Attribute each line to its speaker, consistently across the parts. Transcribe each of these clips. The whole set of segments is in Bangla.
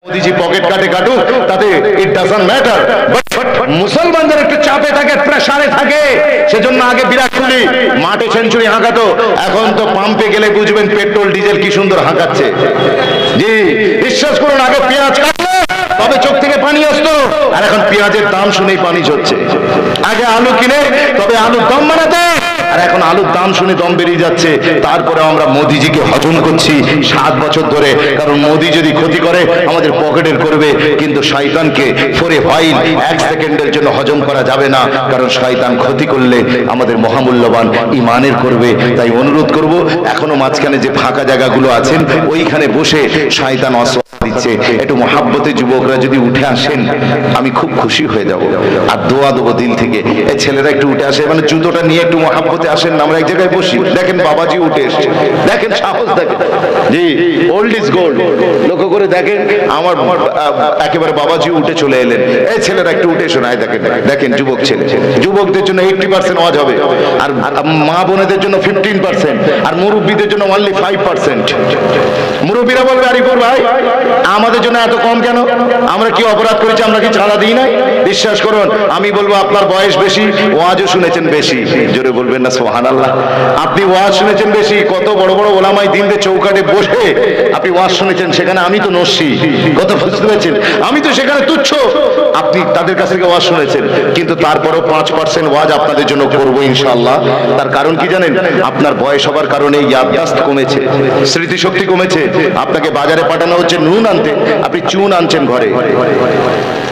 Speaker 1: মোদিজি পকেট কাটে কাটুক, তাতে ইট ডাজন্ট ম্যাটার। মুসলমানদের একটু চাপে থাকে, প্রেসারে থাকে, সেজন্য আগে বিরাট কোহলি মাঠে সেঞ্চুরি হাঁকাতো, এখন তো পাম্পে গেলে বুঝবেন পেট্রোল ডিজেল কি সুন্দর হাঁকাচ্ছে। জি বিশ্বাস করুন, আগে পেঁয়াজ কাটলো তবে চোখ থেকে পানি আসতো, আর এখন পেঁয়াজের দাম শুনেই পানি ঝরছে। আগে আলু কিনে তবে আলুর দম বানাতে, আর এখন আলুর দাম শুনে দম বেরিয়ে যাচ্ছে। তারপরে আমরা মোদিজিকে হজম করছি 7 বছর ধরে, কারণ মোদি যদি ক্ষতি করে আমাদের পকেটের করবে, কিন্তু শয়তানকে ফরে ফাইল 1 সেকেন্ডের জন্য হজম করা যাবে না, কারণ শয়তান ক্ষতি করলে আমাদের মহামূল্যবান ইমানের করবে। তাই অনুরোধ করব, এখনো মাঝখানে যে ফাঁকা জায়গাগুলো আছেন ওইখানে বসে শয়তান দিচ্ছে, একটু মহাব্বতে যুবকরা যদি উঠে আসেন আমি খুব খুশি হয়ে যাব, আর দোয়া দেবো দিল থেকে। এই ছেলেরা একটু উঠে আসে, মানে জুতোটা নিয়ে একটু মহাব্বতে আসেন, আমরা এক জায়গায় বসি। দেখেন বাবাজি উঠে এসছে, দেখেন সাহস, দেখেন জি ওল্ড ইজ গোল্ড। লক্ষ্য করে দেখেন আমার একেবারে বাবাজি উঠে চলে এলেন। এই ছেলেরা একটু উঠে এসো না, দেখেন দেখেন যুবক ছেলে, যুবকদের জন্য 80% ওয়াজ হবে, আর মা বোনেদের জন্য 15%, আর মুরব্বীদের জন্য অনলি 5%। মুরব্বীরা বলবে আরিফুর ভাই আমাদের জন্য এত কম কেন, আমরা কি অপরাধ করেছি, আমরা কি চাঁদা দিই নাই? বিশ্বাস করুন, আমি বলবো আপনার বয়স বেশি, ওয়াজও শুনেছেন বেশি। জোরে বলবেন না সুবহানাল্লাহ। আপনি ওয়াজ শুনেছেন বেশি, কত বড় বড় ওলামাই দিনদের চৌকাঠে বসে আপনি ওয়াজ শুনেছেন, সেখানে আমি তো নস্যি, কত বুঝতে পেরেছেন, আমি তো সেখানে তুচ্ছ, আপনি তাদের কাছ থেকে ওয়াজ শুনেছেন। কিন্তু তারপরও 5% ওয়াজ আপনাদের জন্য করবো ইনশাআল্লাহ। তার কারণ কি জানেন? আপনার বয়স হবার কারণে ইয়াদদাস্ত কমেছে, স্মৃতিশক্তি কমেছে। আপনাকে বাজারে পাঠানো হচ্ছে নুন আনতে, আপনি চুন আনছেন ঘরে।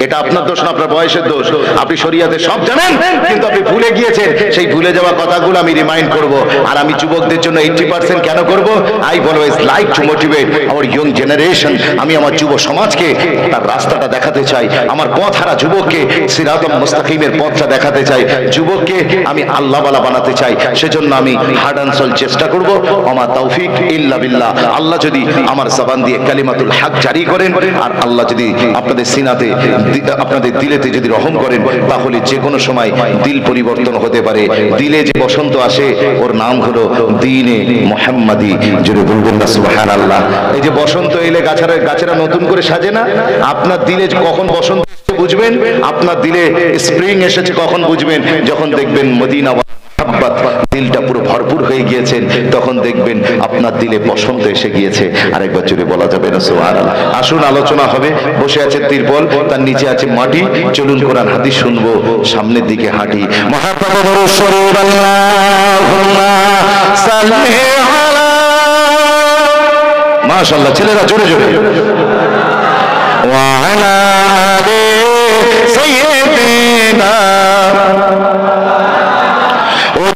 Speaker 1: এটা আপনার দোষ না, আপনার বয়সের দোষ। আপনি শরিয়াতে সব জানেন, কিন্তু আপনি ভুলে গিয়েছেন। সেই ভুলে যাওয়া কথাগুলো আমি রিমাইন্ড করব। আর আমি যুবকদের জন্য 80% কেন করব? I always like to motivate our young generation. আমি আমার যুব সমাজকে তার রাস্তাটা দেখাতে চাই, আমার পথহারা যুবককে সিরাতুল মুস্তাকিমের পথটা দেখাতে চাই, যুবককে আমি আল্লাহওয়ালা বানাতে চাই। সেজন্য আমি হার্ড অ্যান্ড সোল চেষ্টা করব। আমা তৌফিক ইল্লা বিল্লাহ। আল্লাহ যদি আমার জবান দিয়ে কালিমাতুল হক জারি করেন, আর আল্লাহ যদি আপনাদের সিনাতে, আপনাদের দিলেতে যদি রহম করেন, তাহলে যে কোনো সময় দিল পরিবর্তন হতে পারে। দিলে যে বসন্ত আসে ওর নাম হলো দ্বীনে মুহাম্মাদি। জোরে বলবেন না সুবহানাল্লাহ। এই যে বসন্ত এলে গাছেরা নতুন করে সাজে না, আপনার দিলে কখন বসন্ত বুঝবেন, আপনার দিলে স্প্রিং এসেছে কখন বুঝবেন? যখন দেখবেন মদিনা দিলটা পুরো ভরপুর হয়ে গিয়েছেন, তখন দেখবেন আপনার দিলে বসন্ত এসে গিয়েছে। আরেকবার জোরে বলা যাবে না সুবহানাল্লাহ। আসুন আলোচনা হবে। বসে আছে তিরপল, তার নিচে আছে মাটি। চলুন কোরআন হাদিস শুনবো, সামনের দিকে হাঁটি। মাশাআল্লাহ, ছেলেরা জোরে জোরে। ওয়া আলা আলি সাইয়্যিদিনা।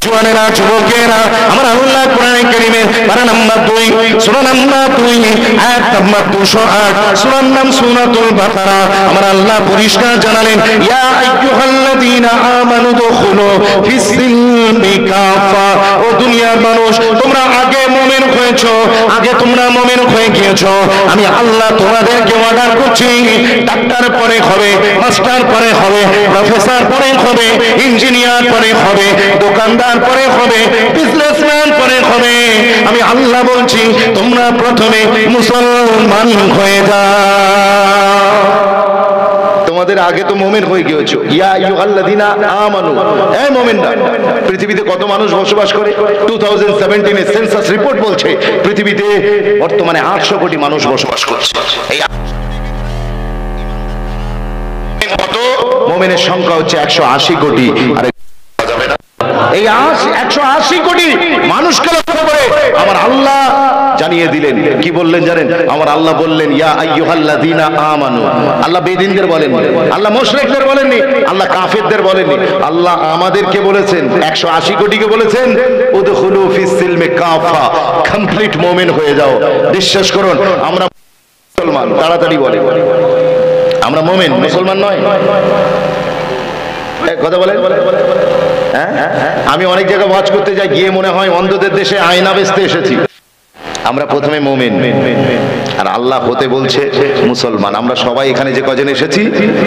Speaker 1: জওয়ানেরা, যুবকেরা, আমার আল্লাহ কোরআনে কারীমের পারা নাম্বার 2 সূরা নাম্বার 2 আয়াত নাম্বার 208 সূরার নাম সূরাতুল বাকারা। আমার আল্লাহ পরিষ্কার জানালেন, ইয়া আইয়ুহাল্লাযীনা আমানু দুখুলু ফিস-সিলমি কাফা। ও দুনিয়ার মানুষ, তোমরা আগে মুমিন হয়েছো, আগে তোমরা মুমিন হয়ে গিয়েছো। আমি আল্লাহ তোমাদেরকে অর্ডার করছি, ডাক্তার পরে হবে, মাস্টার পরে হবে, প্রফেসর পরে হবে, ইঞ্জিনিয়ার পরে হবে, দোকানদার পরে হবে, বিজনেসম্যান পরে হবে। আমি আল্লাহ বলছি তোমরা প্রথমে মুসলমান হয়ে যাও। তোমাদের আগে তো মুমিন হয়ে গিয়েছো। ইয়া আইয়ুহাল্লাযীনা আমানু, এই মুমিনরা। পৃথিবীতে কত মানুষ বসবাস করে? 2017 এর সেন্সাস রিপোর্ট বলছে পৃথিবীতে বর্তমানে 800 কোটি মানুষ বসবাস করছে। এই কত মুমিনের সংখ্যা হচ্ছে 180 কোটি। আর এই 180 কোটি মানুষকে লক্ষ্য করে আমার আল্লাহ জানিয়ে দিলেন, কি বললেন জানেন? আমার আল্লাহ বললেন, ইয়া আইয়ুহাল্লাযীনা আমানু। আল্লাহ বেদিনদের বলেননি, আল্লাহ মুশরিকদের বলেননি, আল্লাহ কাফেরদের বলেননি। আল্লাহ আমাদেরকে বলেছেন, 180 কোটিকে বলেছেন, উদখুলু ফিস-সিলমি কাফা, কমপ্লিট মুমিন হয়ে যাও। বিশ্বাস করুন, আমরা মুসলমান, তাড়াতাড়ি বলে আমরা মুমিন, মুসলমান নয়। কথা বলেন। আমি অনেক জায়গায় ওয়াজ করতে যাই, গিয়ে মনে হয় অন্ধদের দেশে আয়না বেচতে এসেছি। আমরা প্রথমে মুমিন, আর আল্লাহ হতে বলছে মুসলমান। আমরা সবাই এখানে যে কজন এসেছি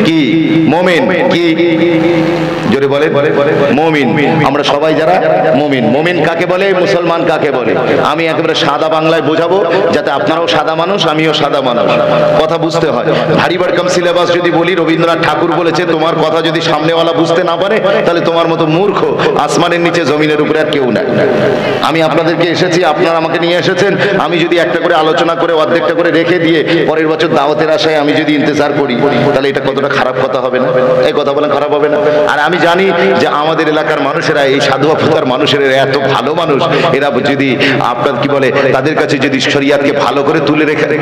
Speaker 1: কি মুমিন? কি জোরে বলে মুমিন। আমরা সবাই যারা মুমিন, মুমিন কাকে বলে, মুসলমান কাকে বলে, আমি একেবারে সাদা বাংলায় বোঝাবো যাতে আপনারাও সাদা মানুষ আমিও সাদা মানুষ, কথা বুঝতে হয়। ভারী ভরকম সিলেবাস যদি বলি, রবীন্দ্রনাথ ঠাকুর বলেছে তোমার কথা যদি সামনেওয়ালা বুঝতে না পারে তাহলে তোমার মতো মূর্খ আসমানের নিচে জমিনের উপরে আর কেউ নাই। আমি আপনাদেরকে এসেছি, আপনারা আমাকে নিয়ে এসেছেন, আমি যদি একটা করে আলোচনা করে অর্ধেকটা করে রেখে দিয়ে পরের বছর দাওয়াতের আশায় আমি যদি ইন্তজার করি তাহলে এটা কতটা খারাপ কথা হবে না? এই কথা বলেন খারাপ হবে না? আর আমি জানি যে আমাদের এলাকার মানুষেরা, এই সাধু আফ্রিকার মানুষেরা এত ভালো মানুষ, এরা যদি আপনার কি বলে তাদের কাছে যদি শরিয়াতকে ভালো করে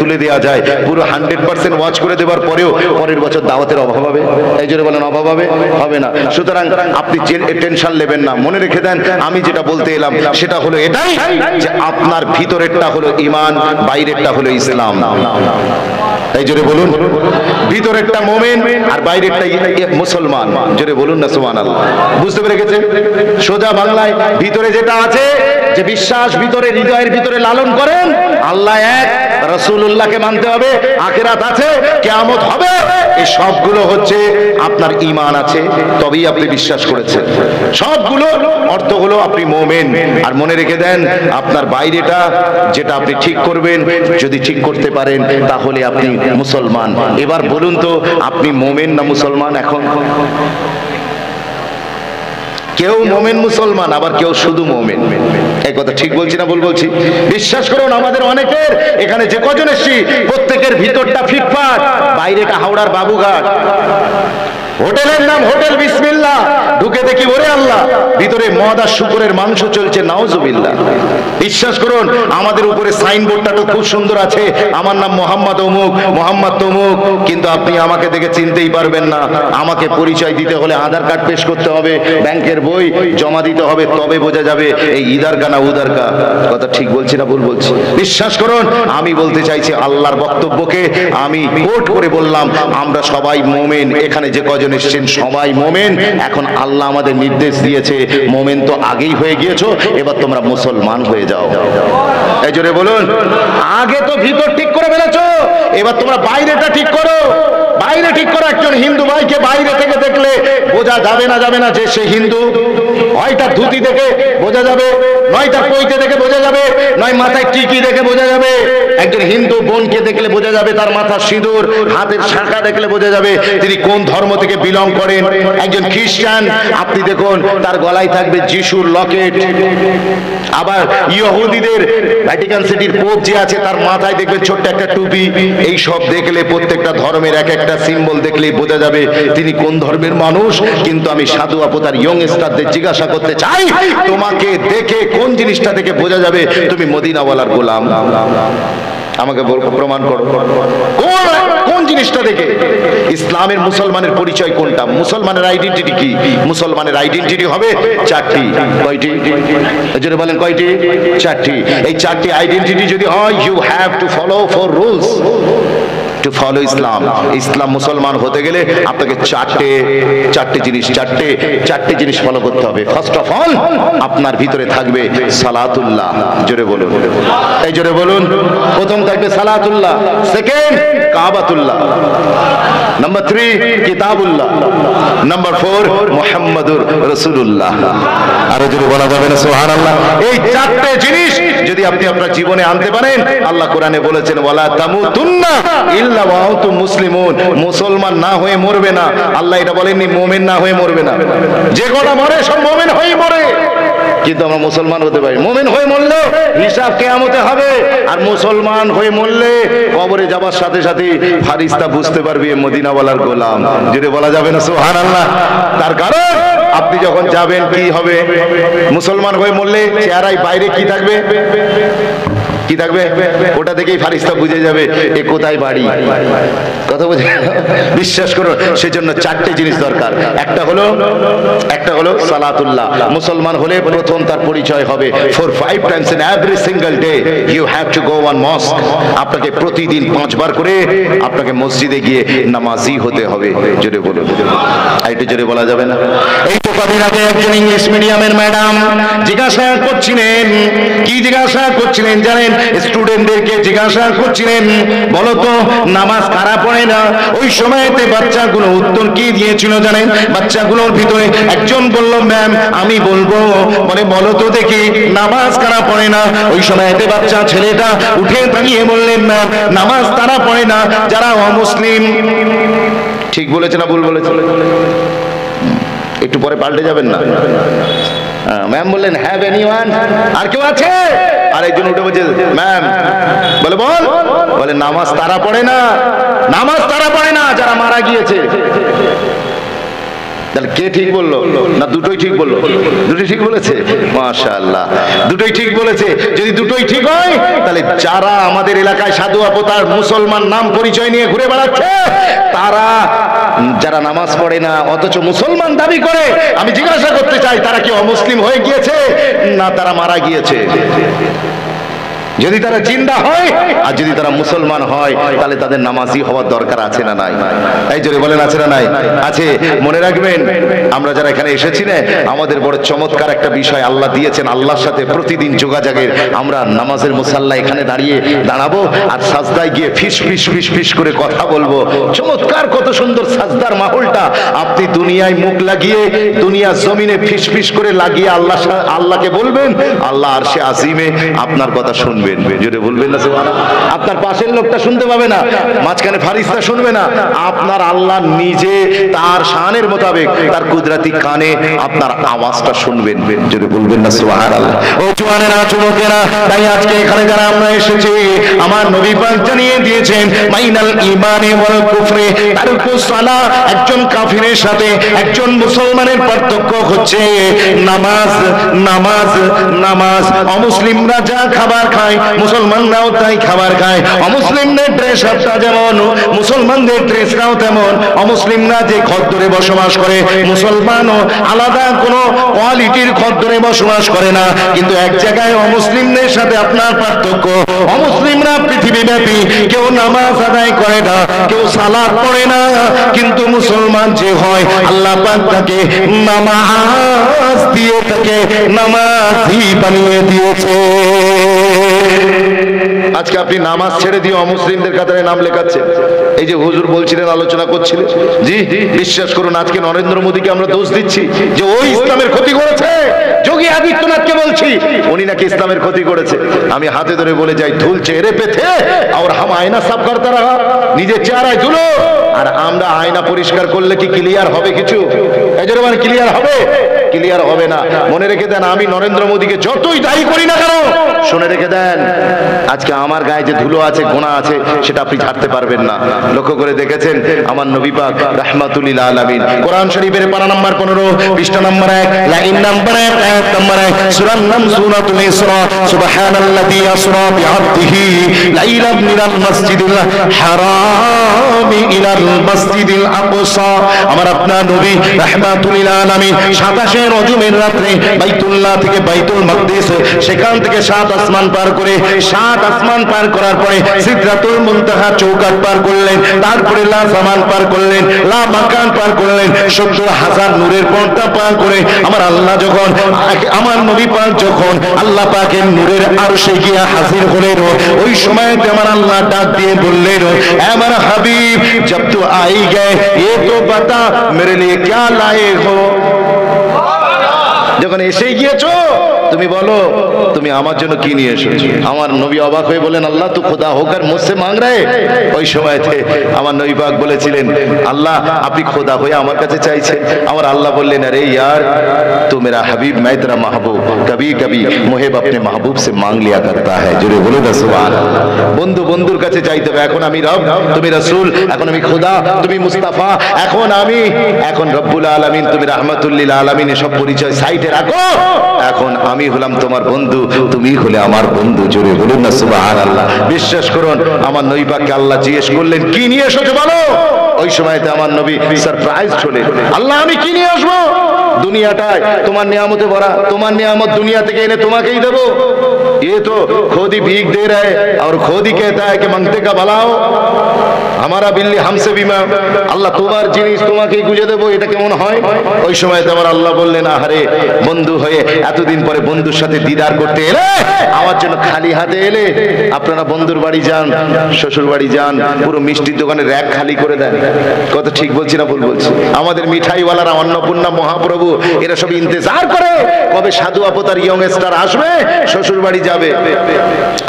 Speaker 1: তুলে দেওয়া যায়, পুরো 100% ওয়াচ করে দেওয়ার পরেও পরের বছর দাওয়াতের অভাব হবে? এই জন্য বলেন অভাব হবে না। সুতরাং আপনি টেনশন নেবেন না, মনে রেখে দেন আমি যেটা বলতে এলাম সেটা হলো এটাই যে আপনার ভিতরেরটা হলো ঈমান, বাইরেরটা হলো ইসলাম। এই জোরে বলুন, ভিতরেরটা মুমিন আর বাইরেরটা মুসলমান। জোরে বলুন না সুবহানাল্লাহ। বুঝতে পেরে গেছেন? সোজা বাংলায় ভিতরে যেটা আছে, যে বিশ্বাস ভিতরে হৃদয়ের ভিতরে লালন করেন, আল্লাহ এক, রাসূলুল্লাহকে মানতে হবে, আখিরাত আছে, কিয়ামত হবে, এই সবগুলো হচ্ছে আপনার ঈমান আছে, তবেই আপনি বিশ্বাস করেছেন। সবগুলো অর্থ হলো আপনি মুমিন। আর মনে রেখে দেন আপনার বাইরেটা যেটা আপনি ঠিক করবেন, যদি ঠিক করতে পারেন তাহলে আপনি মুসলমান। এবার বলুন তো আপনি মুমিন না মুসলমান? এখন কেউ মুমিন মুসলমান, আবার কেউ শুধু মুমিন। এই কথা ঠিক বলছি না ভুল বলছি? বিশ্বাস করুন আমাদের অনেকের এখানে যে কজন এসেছি প্রত্যেকের ভিতরটা ফিটফাট, বাইরেটা হাওড়ার বাবুঘাট। হোটেলের নাম হোটেল বিসমিল্লাহ, ঢুকে দেখি ওরে আল্লাহ ভিতরে মদ আর শুকরের মাংস চলছে, নাউজুবিল্লাহ। বিশ্বাস করুন আমাদের উপরে সাইনবোর্ডটা তো খুব সুন্দর আছে, আমার নাম মোহাম্মদ অমুক, মোহাম্মদ তমুক, কিন্তু আপনি আমাকে দেখে চিনতেই পারবেন না। আমাকে পরিচয় দিতে হলে আধার কার্ড পেশ করতে হবে, ব্যাংকের বই জমা দিতে হবে, তবে বোঝা যাবে এই ইদার কা না উদার কা। কথা ঠিক বলছি না ভুল বলছি? বিশ্বাস করুন আমি বলতে চাইছি আল্লাহর বক্তব্যকে আমি কোট করে বললাম, আমরা সবাই মুমিন। এখানে যে কজন এসেছেন সবাই মুমিন। এখন আল্লাহ আমাদের নির্দেশ দিয়েছে মুমিন তো আগেই হয়ে গিয়েছো, এবার তোমরা মুসলমান হয়ে যাও। এই জোরে বলুন, আগে তো ভিতর ঠিক করে ফেলেছো, এবার তোমরা বাইরেটা ঠিক করো। বাইরে ঠিক করো। একজন হিন্দু ভাইকে বাইরে থেকে দেখলে বোঝা যাবে না যে সে হিন্দু। হয় তার ধুতি দেখে বোঝা যাবে, নয় তার পৈতে দেখে বোঝা যাবে, নয় মাথায় টিকি দেখে বোঝা যাবে। একজন হিন্দু বোনকে দেখলে বোঝা যাবে তার মাথার সিঁদুর, হাতের শাঁখা দেখলে বোঝা যাবে তিনি কোন ধর্ম থেকে বিলং করেন। একজন খ্রিস্টান আপনি দেখুন তার গলায় থাকবে যিশুর লকেট। আবার ইহুদিদের ভ্যাটিকান সিটির পোপ যে আছে তার মাথায় দেখবে ছোট্ট একটা টুপি। এই সব দেখলে প্রত্যেকটা ধর্মের এক একটা সিম্বল দেখলেই বোঝা যাবে তিনি কোন ধর্মের মানুষ। কিন্তু আমি সাধু আপতার ইয়ং স্টারদের জিজ্ঞাসা করতে চাই, তোমাকে দেখে কোন জিনিসটা থেকে বোঝা যাবে তুমি মদিনাওয়ালার গোলাম? আমাকে প্রমাণ করো কোন জিনিসটা দেখে। ইসলামের মুসলমানের পরিচয় কোনটা? মুসলমানের আইডেন্টিটি কি? মুসলমানের আইডেন্টিটি হবে চারটি। কয়টি? এজন্য বলেন কয়টি? চারটি। এই চারটি আইডেন্টিটি যদি হয়, you have to follow 4 rules to follow Islam. ইসলাম মুসলমান হতে গেলে আপনাকে চারটে জিনিস ফলো করতে হবে। ফার্স্ট অফ অল আপনার ভিতরে থাকবে সালাতুল্লাহ। জোরে বলুন, এই জোরে বলুন। প্রথম থাকবে সালাতুল্লাহ, সেকেন্ড কাবাতুল্লাহ, নাম্বার 3 কিতাবুল্লাহ, নাম্বার 4 মুহাম্মাদুর রাসূলুল্লাহ। আরো জোরে বলা যাবে না সুবহানাল্লাহ? এই চারটে জিনিস যদি আপনি আপনার জীবনে আনতে পারেন, আল্লাহ কোরআনে বলেছেন ওয়ালা তামুতুন্না ইল্লা ওয়া আনতুম মুসলিমুন। মুসলমান না হয়ে মরবে না। আল্লাহ এটা বলেননি মুমিন না হয়ে মরবে না। যে গোটা মরে সব মুমিন হয়ে মরে, কিন্তু আমরা মুসলমান হতে পারি। মুমিন হয়ে মরলে হিসাব কিয়ামতে হবে, আর মুসলমান হয়ে মরলে কবরে যাবার সাথে সাথে ফারিস্তা বুঝতে পারবে মদিনাওয়ালার গোলাম। যেটা বলা যাবে না সুবহানাল্লাহ? তার কারণ আপনি যখন যাবেন কি হবে? মুসলমান হয়ে মরলে চেহারায় বাইরে কি থাকবে? কি থাকবে? ওটা দেখেই ফারিস্তা বুঝে যাবে এ কোথায় বাড়ি। কথা বুঝে? বিশ্বাস করুন সেজন্য চারটে জিনিস দরকার। একটা হলো সালাতুল্লাহ। মুসলমান হলে প্রথম তার পরিচয় হবে 4-5 times in every single day you have to go on mosque। আপনাকে প্রতিদিন 5 বার করে আপনাকে মসজিদে গিয়ে নামাজি হতে হবে। জোরে বলুন, এইটা জোরে বলা যাবে না? এই তো কদিন আগে একজন ইংলিশ মিডিয়ামের ম্যাডাম জিজ্ঞাসা করছিলেন, কি জিজ্ঞাসা করছিলেন জানেন? স্টুডেন্টদেরকে জিজ্ঞাসা করছিলেন, বলো তো নামাজ কারা পড়ে না? ওই সময়তে বাচ্চাগুলো উত্তর কি দিয়েছিল জানেন? বাচ্চাগুলোর ভিতরে একজন বলল, ম্যাম আমি বলবো। বলে বলো তো দেখি নামাজ কারা পড়ে না? ওই সময়তে বাচ্চা ছেলেটা উঠে দাঁড়িয়ে বললেন, ম্যাম নামাজ তারা পড়ে না যারা অমুসলিম। ঠিক বলেছে না ভুল বলেছে? একটু পরে পাল্টে যাবেন না। ম্যাম বললেন, হ্যাভ এনিওয়ান? আর কেউ আছে? আর একজন উঠে বলছে, ম্যাম। বলে বল। বলে নামাজ তারা পড়ে না, নামাজ তারা পড়ে না যারা মারা গিয়েছে। তাহলে কে ঠিক বললো? না দুটোই ঠিক বললো? দুটোই ঠিক বলেছে, মাশাআল্লাহ, দুটোই ঠিক বলেছে। যদি দুটোই ঠিক হয় তাহলে যারা আমাদের এলাকায় সাধু অবতার মুসলমান নাম পরিচয় নিয়ে ঘুরে বেড়াচ্ছে, তারা যারা নামাজ পড়ে না অথচ মুসলমান দাবি করে, আমি জিজ্ঞাসা করতে চাই তারা কি অমুসলিম হয়ে গিয়েছে না তারা মারা গিয়েছে? যদি তারা জিন্দা হয় আর যদি তারা মুসলমান হয় তাহলে তাদের নামাজি হওয়ার দরকার আছে না নাই? এই জোরে বলেন আছে না নাই? আছে। মনে রাখবেন, আমরা যারা এখানে এসেছি না, আমাদের বড় চমৎকার একটা বিষয় আল্লাহ দিয়েছেন, আল্লাহর সাথে প্রতিদিন যোগাযোগের। আমরা নামাজের মুসাল্লা এখানে দাঁড়াবো আর সাজদায় গিয়ে ফিস ফিস ফিস ফিস করে কথা বলবো। চমৎকার, কত সুন্দর সাজদার মাহলটা। আপনি দুনিয়ায় মুখ লাগিয়ে, দুনিয়া জমিনে ফিস ফিস করে লাগিয়ে আল্লাহকে বলবেন, আল্লাহ আরশে আজিমে আপনার কথা শুনবেন। জোরে বলবেন না সুবহানাল্লাহ? আপনার পাশের লোকটা শুনতে পাবে না, মাঝখানে ফারিস্তা শুনবে না, আপনার আল্লাহ নিজে তার শানের মোতাবেক তার কুদরতি কানে আপনার আওয়াজটা শুনবেন। জোরে বলবেন না সুবহানাল্লাহ? ও জওয়ানেরা, যুবকেরা, তাই আজকে এখানে যারা আমরা এসেছি, আমার নবী পাক জানিয়ে দিয়েছেন, মাইনাল ঈমানি ওয়াল কুফরি তারকুস সালাহ। একজন কাফিরের সাথে একজন মুসলমানের পার্থক্য হচ্ছে নামাজ, নামাজ, নামাজ। অমুসলিমরা যা খাবার খায় মুসলমানরাও তাই খাবার খায়। অমুসলিমদের ড্রেস আপটা যেমন মুসলমানদের ড্রেসটাও তেমন। অমুসলিমরা যে খদ্দরে বসবাস করে, মুসলমানও আলাদা কোনো কোয়ালিটির খদ্দরে বসবাস করে না। কিন্তু এক জায়গায় অমুসলিমদের সাথে আপনার পার্থক্য, অমুসলিমরা পৃথিবীব্যাপী কেউ নামাজ আদায় করে না, কেউ সালাত পড়ে না, কিন্তু মুসলমান যে হয় আল্লাহ পাক তাকে নামাজ দিয়ে তাকে নামাজি বানিয়ে দিয়েছে। আজকে আপনি নামাজ ছেড়ে দিয়ে অমুসলিমদের কাতারে নাম লেখাচ্ছেন। এই যে হুজুর বলছিলেন, আলোচনা করছিলেন, জি বিশ্বাস করুন আজকে নরেন্দ্র মোদীকে আমরা দোষ দিচ্ছি যে ওই ইসলামের ক্ষতি করেছে। যোগী আদিত্যনাথকে বলছি উনি নাকি ইসলামের ক্ষতি করেছে। আমি হাতে ধরে বলে যাই, ধুল চেহারে পে থে আর হাম আয়না সাফ করতে রাহা। নিজের চেহারায় ধুলো, আর আমরা আয়না পরিষ্কার করলে কি ক্লিয়ার হবে কিছু? এই জন্য মানে ক্লিয়ার হবে? ক্লিয়ার হবে না। মনে রেখে দেন, আমি নরেন্দ্র মোদীকে যতই দায়ী করি না কেন, শুনে রেখে দেন, আজকে আমার গায়ে যে ধুলো আছে, গোনা আছে, সেটা আপনি ঝাড়তে পারবেন না। লক্ষ্য করে দেখেছেন আমার নবী পাক রাহমাতুল লিল আলামিন কোরআন শরীফের পারা নাম্বার 15 পৃষ্ঠা নাম্বার 1 লাইন নাম্বার 1 আয়াত নাম্বার 1 সূরা নাম সূরাতুল ইসরা সুবহানাল্লাযী আসরা বিআবদিহি লাইলাম মিনাল মাসজিদিল হারাম ইলাল মাসজিদিল আকসা। আমার আপনার নবী রাহমাতুল লিল আলামিন 27 রজবের রাতে বাইতুল্লাহ থেকে বাইতুল মাকদিস, সেখান থেকে 7 আসমান পার করে, 7 আসমান পার করার পরে সিদরাতুল মুনতাহা চৌকাট পার করলেন, তারপরে লা সামান পার করলেন, লা মাকান পার করলেন, 70,000 নূরের পর্দা পার করে আমার আল্লাহ যখন, আমার নবী পাক যখন আল্লাহ পাকের নূরের আরশে গিয়া হাজির হলেন, ওই সময়তে আমার আল্লাহ ডাক দিয়ে বললেন, আমার হাবিব জব তু আই গে ये तो बता मेरे लिए क्या लाए हो। যখন এসে গিয়েছো তুমি বলো তুমি আমার জন্য কি নিয়ে এসেছো। আমার নবী অবাক হয়ে বলেন, আল্লাহ তু খুদা হোকর মুঝসে মাंग रहे। ওই সময়তে আমার নবী পাক বলেছিলেন, আল্লাহ আপনি খোদা হয়ে আমার কাছে চাইছেন। আমার আল্লাহ বললেন, আরে यार तू मेरा हबीब मैं तेरा महबूब, कभी कभी मुहिब अपने महबूब से मांग लिया करता है। জোরে বলে না সুবহানাল্লাহ। বন্ধু বন্ধুর কাছে চাইতে হবে। এখন আমি রব, তুমি রাসূল, এখন আমি খোদা, তুমি মুস্তাফা, এখন রব্বুল আলামিন, তুমি রাহমাতুল লিল আলামিন, এসব পরিচয় সাইডে রাখো। এখন আমি হলাম তোমার বন্ধু, তুমি হলে আমার বন্ধু। জোরে বলুন না সুবহানাল্লাহ। বিশ্বাস করুন আমার নবী পাককে আল্লাহ জিজ্ঞেস করলেন, কি নিয়ে এসেছো বলো। ওই সময়তে আমার নবী সারপ্রাইজ হলেন, আল্লাহ আমি কি নিয়ে আসবো। দুনিয়াটায় তোমার নিয়ামতে ভরা, তোমার নিয়ামত দুনিয়া থেকে এনে তোমাকেই দেবো। ये तो खुद ही भीख दे रहा है और खुद ही कहता है कि मांगते का भला हो। हमारा बिल्ली हमसे बीमार, আল্লাহ তোমার জিনিস তোমাকেই গুজে দেবো, এটা কেমন হয়? ওই সময় তোমার আল্লাহ বললেন, আহারে বন্ধু হয়ে এতদিন পরে বন্ধুর সাথে দিদার করতে এলে, আমার জন্য খালি হাতে এলে। আপনারা বন্ধুর বাড়ি যান, শ্বশুর বাড়ি যান, পুরো মিষ্টির দোকানে র‍্যাক খালি করে দেন। কত ঠিক বলছি না ভুল বলছি? আমাদের মিঠাইওয়ালারা, অন্নপূর্ণা মহাপ্রভু, এরা সব ইন্তজার করে কবে সাধু অবতার ইয়ংস্টার আসবে, শ্বশুর বাড়ি যাবে।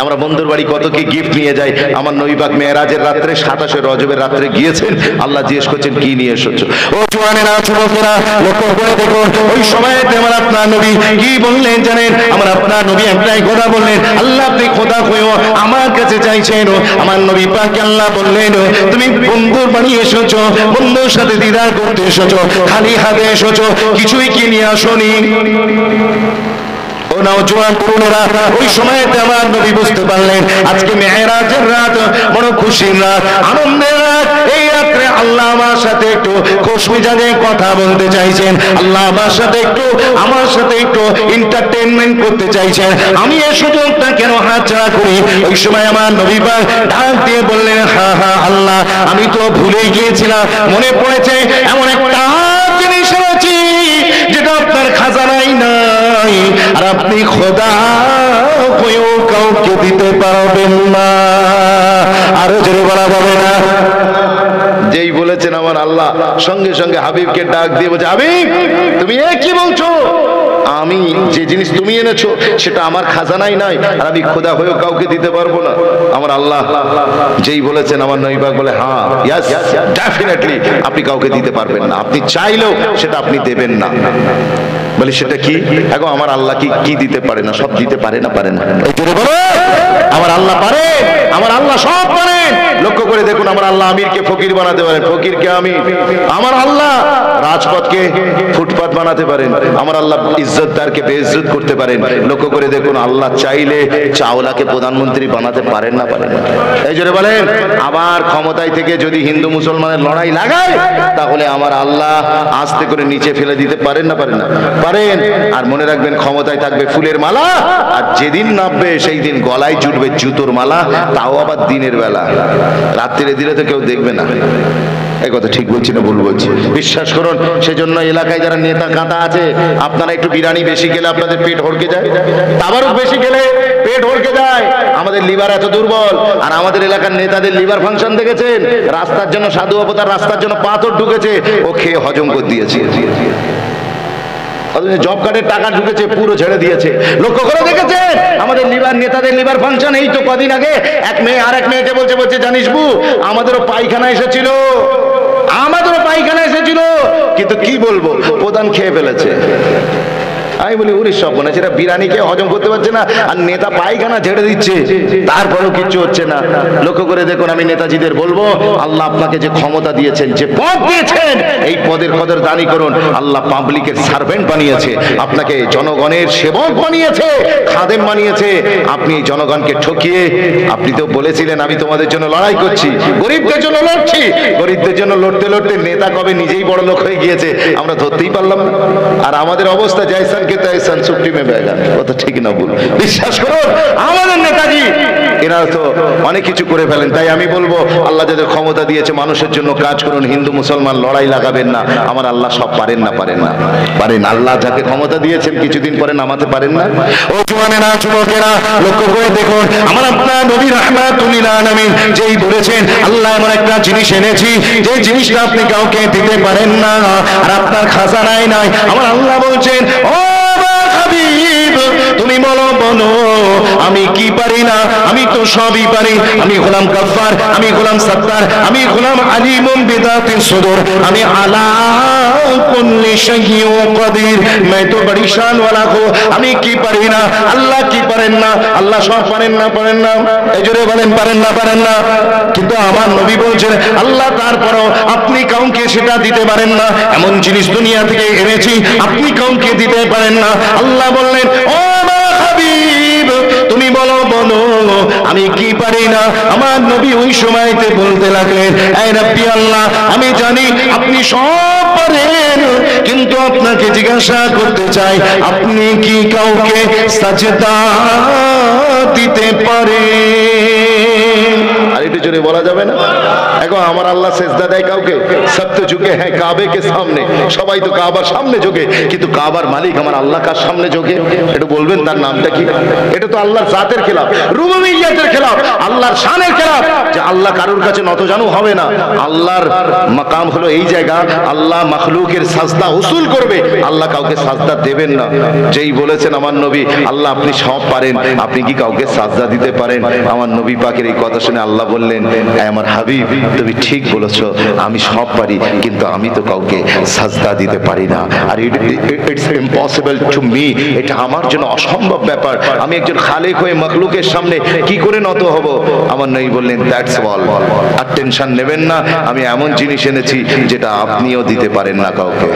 Speaker 1: আমরা বন্ধুর বাড়ি কত কি গিফট নিয়ে যাই। আমার নবী পাক মেরাজের রাত্রে 27 রজবের রাত্রে গিয়েছেন, আল্লাহ জিজ্ঞেস করছেন কি নিয়ে এসেছো? ও জওয়ানেরা, যুবকেরা, লক্ষ্য করে দেখুন ওই সময়তে আমার আপনার নবী কি বললেন জানেন? আমার আপনার নবী একটাই কথা বললেন, আল্লাহ আপনি খোদা কইও আমার কাছে চাইছেন। আমার নবী পাক আল্লাহ বললেন, তুমি বন্ধুর বাড়ি এসেছো, বন্ধুর সাথে দিদার করতে এসেছো, খালি হাতে এসেছো, কিছুই কি নিয়ে আসোনি? ও নওজোয়ান তরুণেরা, ওই সময়তে আমার নবী বুঝতে পারলেন আজকে মেরাজের রাত, বড় খুশির রাত, আনন্দের রাত। এই রাত্রে আল্লাহ আমার সাথে একটু খুশমিজাজে কথা বলতে চাইছেন, আল্লাহ আমার সাথে একটু এন্টারটেইনমেন্ট করতে চাইছেন। আমি এই সুযোগটা কেন হাতছাড়া করি? ওই সময় আমার নবী পাক ডাক দিয়ে বললেন, হ্যাঁ হ্যাঁ আল্লাহ, আমি তো ভুলেই গিয়েছিলাম, মনে পড়েছে এমন একটা জিনিস আছে যেটা আপনার খাজানাই নাই, আর আপনি খোদা হয়েও কাউকে দিতে পারবেন না। আরো জোরে বলা যাবে না? যেই বলেছেন আমার আল্লাহ, সঙ্গে সঙ্গে হাবিবকে ডাক দিয়ে বলছে, হাবিব তুমি এ কি বলছো? আমি যে জিনিস তুমি এনেছো সেটা আমার খাজানাই নাই, আর আমি খোদা হয়েও কাউকে দিতে পারবো না। আমার আল্লাহ যেই বলেছেন, আমার নবী পাক বলে, হ্যাঁ ইয়েস ডেফিনেটলি আপনি কাউকে দিতে পারবেন না, আপনি চাইলেও সেটা আপনি দেবেন না। বলি সেটা কি? এখন আমার আল্লাহ কি দিতে পারে না? সব দিতে পারে না? পারে না? আমার আল্লাহ পারে, আমার আল্লাহ সব পারেন। লক্ষ্য করে দেখুন, আমার আল্লাহ আমিরকে ফকির বানাতে পারেন, ফকিরকে আমির। আমার আল্লাহ রাজপথকে ফুটপাত বানাতে পারেন, আমার আল্লাহ ইজ্জতদারকে বেইজ্জত করতে পারেন। লক্ষ্য করে দেখুন, আল্লাহ চাইলে চাওলাকে প্রধানমন্ত্রী বানাতে পারেন না? পারেন না? এই জন্য বলেন, আবার ক্ষমতায় থেকে যদি হিন্দু মুসলমানের লড়াই লাগায়, তাহলে আমার আল্লাহ আস্তে করে নিচে ফেলে দিতে পারেন না? পারেন না? পারেন। আর মনে রাখবেন, ক্ষমতায় থাকবে ফুলের মালা, আর যেদিন নামবে সেই দিন গলায় জুটবে জুতোর মালা, তাও আবার দিনের বেলা। রাত্রিরে দিলে তো কেউ দেখবে না। এই কথা ঠিক বলছি না ভুল বলছি? বিশ্বাস করুন, সেজন্য এলাকায় যারা নেতা কাঁটা আছে, আপনারা একটু বিরিয়ানি বেশি খেলে আপনাদের পেট হড়কে যায়, তাবারুক বেশি খেলে পেট হড়কে যায়। আমাদের লিভার এত দুর্বল। আর আমাদের এলাকার নেতাদের লিভার ফাংশন দেখেছেন? রাস্তার জন্য সাধু অবতার রাস্তার জন্য পাথর ঢুকেছে, ও খেয়ে হজম করে দিয়েছে। জব কার্ডের টাকা ঢুকেছে, পুরো ছেড়ে দিয়েছে। লক্ষ্য করে দেখেছে আমাদের নেতাদের লিভার ফাংশন? এই তো কদিন আগে এক মেয়ে আর এক মেয়েকে বলছে জানিস বু, আমাদেরও পায়খানা এসেছিল, কিন্তু কি বলবো, প্রধান খেয়ে ফেলেছে। আমি বলি, ওরে সব মনে হচ্ছে বিরিয়ানি খেয়ে হজম করতে পারছে না, আর নেতা পায়খানা ঝেড়ে দিচ্ছে, তারপরেও কিচ্ছু হচ্ছে না। লক্ষ্য করে দেখুন, আমি নেতাজিদের বলবো, আল্লাহ আপনাকে যে ক্ষমতা দিয়েছেন, যে পদ দিয়েছেন, এই পদের কদর দানি করুন। আল্লাহ পাবলিকের সার্ভেন্ট বানিয়েছে, আপনাকে জনগণের সেবক বানিয়েছে, খাদেম বানিয়েছে। আপনি জনগণকে ঠকিয়ে, আপনি তো বলেছিলেন আমি তোমাদের জন্য লড়াই করছি, গরিবদের জন্য লড়ছি, গরিবদের জন্য লড়তে লড়তে নেতা কবে নিজেই বড় লোক হয়ে গিয়েছে আমরা ধরতেই পারলাম না। আর আমাদের অবস্থা যাইসান ঠিক না ভুল? বিশ্বাস করুন, আমাদের নেতাজি এনারা তো অনেক কিছু করে ফেলেন। তাই আমি বলবো, আল্লাহ যাদের ক্ষমতা দিয়েছে মানুষের জন্য কাজ করুন, হিন্দু মুসলমান লড়াই লাগাবেন না। আমার আল্লাহ সব পারেন না? পারেন না? পারেন। আল্লাহ যাকে ক্ষমতা দিয়েছেন কিছুদিন পরে নামাতে পারেন না? ও জওয়ানেরা, যুবকেরা, লক্ষ্য করে দেখুন, আমার আপনার নবী রাহমাতুল্লিল আলামিন যেই বলেছেন, আল্লাহ এমন একটা জিনিস এনেছি যে জিনিসটা আপনি কাউকে দিতে পারেন না, আর আপনার খাজানায় নাই। আমার আল্লাহ বলছেন, ও হাবিব তুমি বলো আমি কি পারি না? আমি তো সবই পারি। আমি গোলাম গফফার, আমি গোলাম সত্তার, আমি গোলাম আলিমুম বিদাতিস সুদূর, আমি আলা কুল্লি শাইইন কাদির। मैं तो बड़ी शान वाला हूं। আমি কি পারি না? আল্লাহ কি পারেন না? আল্লাহ সব পারেন না? পারেন না? এই জোরে বলেন, পারেন না? পারেন না? কিন্তু আমার নবী বলছেন, আল্লাহ তারপরও আপনি কাউকে সেটা দিতে পারেন না। এমন জিনিস দুনিয়া থেকে এনেছি আপনি কাউকে দিতে পারেন না। আল্লাহ বললেন, ও হাবিব তুমি বলো বলো আমি কি পারি না। আমার নবী ওই সময়তে বলতে লাগলেন, এই রাব্বি আল্লাহ, আমি জানি আপনি সব পারেন, কিন্তু আপনাকে জিজ্ঞাসা করতে চাই, আপনি কি কাউকে সাজদা দিতে পারেন? আর একটু জোরে বলা যাবে না? এখন আমার আল্লাহ সেজদা দেয় কাউকে? সব তো ঝুঁকে হ্যাঁ কাবে কে সামনে, সবাই তো কাবার সামনে ঝুঁকে, কিন্তু কাবার মালিক আমার আল্লাহ কার সামনে ঝুঁকে? একটু বলবেন তার নামটা কি? এটা তো আল্লাহর জাতের খেলাফ, রুবুবিয়্যাতের খেলাফ, আল্লাহর শানের খেলাফ, যে আল্লাহ কারোর কাছে নতজানু হবে না। আল্লাহর মাকাম হলো এই জায়গা, আল্লাহ মাখলুকের সাজদা উসুল করবে, আল্লাহ কাউকে সাজদা দেবেন না। যেই বলেছেন আমার নবী, আল্লাহ আপনি সব পারেন, আপনি কি কাউকে সাজদা দিতে পারেন? আমার নবী পাকের এই কথা শুনে আল্লাহ বললেন, আমার হাবিব তুমি ঠিক বলেছো, আমি সব পারি, কিন্তু আমি তো কাউকে সাজদা দিতে পারি না। আর ইটস ইম্পসিবল টু মি, এটা আমার জন্য অসম্ভব ব্যাপার। আমি একজন খালেক হয়ে মাখলুকের সামনে কি করে নত হব? আমার নবী বললেন, দ্যাটস অল, আর টেনশন নেবেন না, আমি এমন জিনিস এনেছি যেটা আপনিও দিতে পারেন না কাউকে।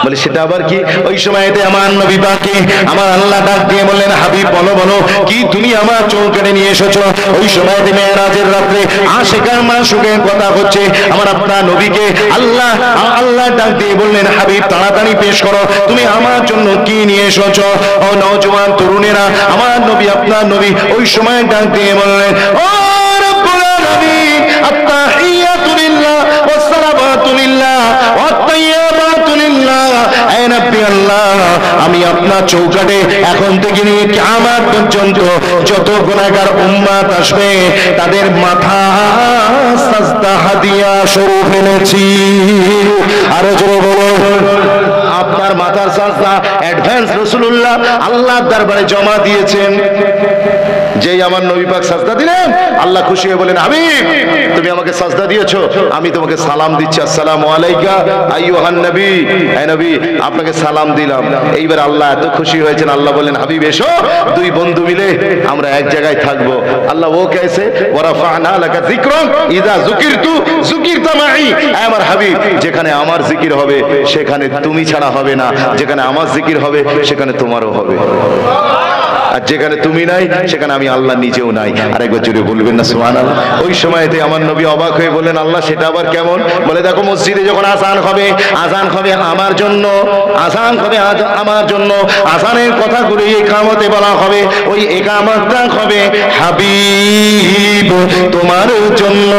Speaker 1: বলে সেটা আবার কি? ওই সময়তে আমার নবী পাককে আমার আল্লাহ ডাক দিয়ে বললেন, হাবিব বলো বলো কি তুমি আমার চৌকাঠে নিয়ে এসেছো? ওই সময়তে মেরাজের রাত্রে আশিকার মাশুকের কথা হচ্ছে, আমার আপনার নবীকে আল্লাহ ডাক দিয়ে বললেন, হাবিব তাড়াতাড়ি পেশ করো, তুমি আমার জন্য কি নিয়ে এসেছো? ও নওজোয়ান তরুণেরা, আমার নবী আপনার নবী ওই সময় ডাক দিয়ে বললেন, ও রব্বুল আলামিন, আত্তাহিয়াতু লিল্লাহ ওয়াস সালাওয়াতু লিল্লাহ ওয়াত তাইয়্যিবাতু লিল্লাহ। হে নবী আল্লাহ, আমি আপনার চৌকাঠে এখন থেকে নিয়ে কিয়ামত পর্যন্ত যত গুনাহগার উম্মত আসবে তাদের মাথা সাজদা হাদিয়া স্বরূপ এনেছি। আরো জোরে বলুন, আপনার মাথার সাজদা অ্যাডভান্স রাসূলুল্লাহ আল্লাহর দরবারে জমা দিয়েছেন। যেই আমার নবী পাক সাজদা দিলেন, আল্লাহ খুশি হয়ে বলেন, হাবিব তুমি আমাকে সাজদা দিয়েছো, আমি তোমাকে সালাম দিচ্ছি, আসসালামু আলাইকা আইয়ুহান নবী, হে নবী আপনাকে সালাম দিলাম। এইবার আল্লাহ এত খুশি হয়েছেন, আল্লাহ বলেন, হাবিব এসো, দুই বন্ধু মিলে আমরা এক জায়গায় থাকবো। আল্লাহ ও কেসে ওয়ারাফা'না লাকা যিকরাক ইযা যুকিরতু যুকিরতা মাই, আমার হাবিব যেখানে আমার জিকির হবে সেখানে তুমি ছাড়া হবে না, যেখানে আমার জিকির হবে সেখানে তোমারও হবে, আর যেখানে তুমি নাই সেখানে আমি আল্লাহ নিজেও নাই। আরেকবার জোরে বলবেন না সুবহানাল্লাহ? ওই সময়তে আমার নবী অবাক হয়ে বললেন, আল্লাহ সেটা আবার কেমন? বলে দেখো মসজিদে যখন আযান হবে, আযান হবে আমার জন্য, আযান হবে আমার জন্য, আযানের কথাগুলো ইকামতে বলা হবে, ওই ইকামতটা হবে হাবিব তোমার জন্য।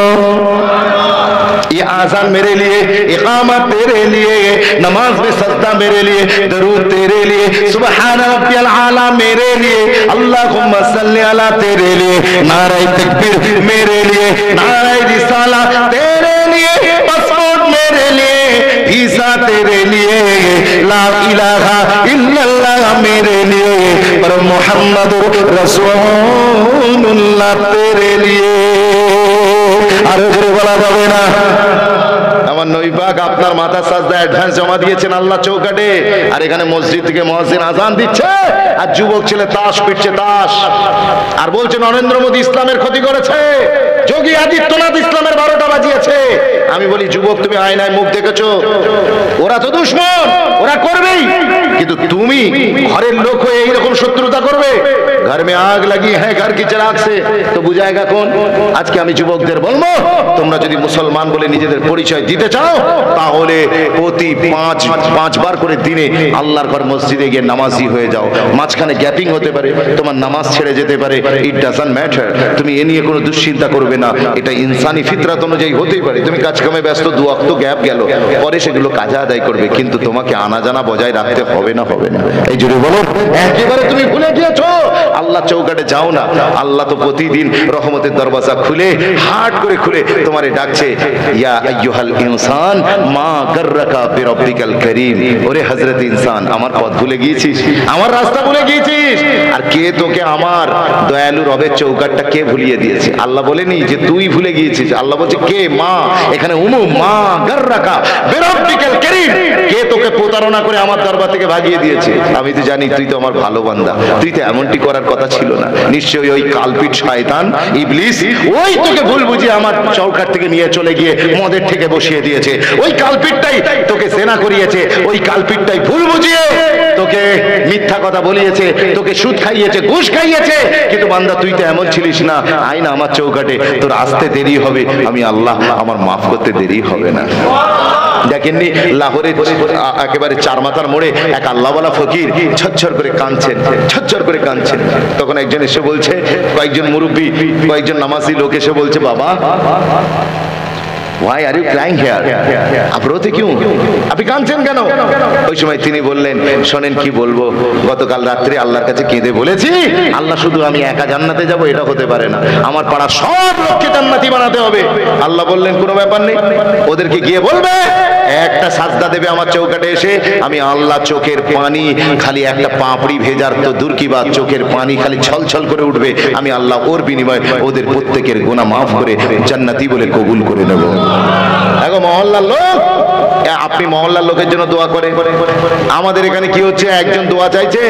Speaker 1: ये आज़ान मेरे लिए, इकामत तेरे लिए, नमाज में सजदा मेरे लिए, दरूद तेरे लिए, सुबहान रब्बियल आला मेरे लिए, अल्लाहुम्मा सल्ली अला तेरे लिए, नारे तकबीर मेरे लिए, नारे रिसाला तेरे लिए, पासपोर्ट मेरे लिए, वीज़ा तेरे लिए, ला इलाहा इल्लल्लाह मेरे लिए, पर मुहम्मदुर रसूलुल्लाह तेरे लिए। আর জোরে বলা যাবে না? আমার নবী পাক আপনার মাথা সাজদা অ্যাডভান্স জমা দিয়েছেন আল্লাহ চৌকাঠে, আর এখানে মসজিদ থেকে মুয়াজ্জিন আযান দিচ্ছে, আর যুবক ছেলে তাস পিটছে, তাস, আর বলছে নরেন্দ্র মোদী ইসলামের ক্ষতি করেছে, যোগী আদিত্যনাথ ইসলামের 12টা বাজিয়েছে। আমি বলি, যুবক তুমি আয়নায় মুখ দেখেছো? ওরা তো দুশমন, ওরা করবেই, কিন্তু তুমি ঘরের লোক হয়ে এইরকম শত্রুতা করবে? घर में आग लगी है घर की चिराग से तो बुझाएगा कौन? আজকে আমি যুবকদের বলবো, তোমরা যদি মুসলমান বলে নিজেদের পরিচয় দিতে চাও, তাহলে প্রতি পাঁচ বার করে দিনে আল্লাহর ঘর মসজিদে গিয়ে নামাজি হয়ে যাও। মাঝখানে গ্যাপিং হতে পারে, তোমার নামাজ ছেড়ে যেতে পারে, ইট ডাজন্ট ম্যাটার। তুমি এ নিয়ে কোনো দুশ্চিন্তা করবে না, এটা ইনসানি ফিতরাত অনুযায়ী হতেই পারে। তুমি কাজ কামে ব্যস্ত, দু ওয়াক্ত গ্যাপ গেল, পরে সেগুলো কাজা আদায় করবে, কিন্তু তোমাকে আনা জানা বজায় রাখতে হবে না, হবে না। এই জন্য বলো, একেবারে তুমি ভুলে গিয়েছো আল্লাহ চৌকাঠে যাও না। আল্লাহ তো প্রতিদিন রহমতের দরওয়াজা খুলে, হাট করে খুলে তোমারে ডাকছে, ইয়া আইয়ুহাল ইনসান মা গাররাকা বিরাব্বিকাল কারীম। ওরে হযরত ইনসান, আমার পথ ভুলে গিয়েছিস, আমার রাস্তা ভুলে গিয়েছিস? আর কে তোকে আমার দয়ালু রবের চৌকাঠটা কে ভুলিয়ে দিয়েছে? আল্লাহ বলেনি যে তুই ভুলে গিয়েছিস, আল্লাহ বলছে কে? মা, এখানে উমুম, মা গাররাকা বিরাব্বিকাল কারীম, কে তোকে প্রতারণা করে আমার দরবার থেকে ভাগিয়ে দিয়েছে? আমি তো জানি তুই তো আমার ভালো বান্দা, তুই তো এমনটি করার কথা ছিল না। নিশ্চয়ই ওই কালপিট শয়তান ইবলিস ওই তোকে ভুল বুঝিয়ে আমার চৌকাঠ থেকে নিয়ে চলে গিয়ে মদের থেকে বসিয়ে দিয়েছে। ওই কালপিটটাই তোকে জেনা করিয়েছে, ওই কালপিটটাই ভুল বুঝিয়ে তোকে মিথ্যা কথা বলিয়েছে, তোকে সুদ খাইয়েছে, ঘুষ খাইয়েছে, কিন্তু বান্দা তুই তো এমন ছিলিস না, আয় না আমার চৌকাটে, তোর আসতে দেরি হবে, আমি আল্লাহ আমার মাফ করতে দেরি হবে না। দেখেননি লাহোরে একেবারে চার মাথার মোড়ে এক আল্লাহওয়ালা ফকির ঝরঝর করে কাঁদছেন, ঝরঝর করে কাঁদছেন। তখন একজন এসে বলছে, কয়েকজন মুরব্বী, কয়েকজন নামাজি লোক এসে বলছে, বাবা why are you crying here? आप रोते क्यों? আপনি কাঁদছেন কেন? ওই সময় তিনি বললেন, শোনেন কি বলবো, গতকাল রাত্রে আল্লাহর কাছে কেঁদে বলেছি, আল্লাহ শুধু আমি একা জান্নাতে যাব এটা হতে পারে না, আমার পাড়ার সব লোককে জান্নাতি বানাতে হবে। আল্লাহ বললেন কোনো ব্যাপার নেই, ওদেরকে গিয়ে বলবে একটা সাজদা দেবে আমার চৌকাটে এসে, আমি আল্লাহ চোখের পানি খালি একটা পাপড়ি ভেজার তো দূর কি বাত, চোখের পানি খালি ছলছল করে উঠবে, আমি আল্লাহ ওর বিনিময়ে ওদের প্রত্যেকের গুনাহ মাফ করে জান্নাতি বলে কবুল করে নেব। এখন মহল্লার লোক, আপনি মহল্লার লোকের জন্য দোয়া করে, আমাদের এখানে কি হচ্ছে, একজন দোয়া চাইছে,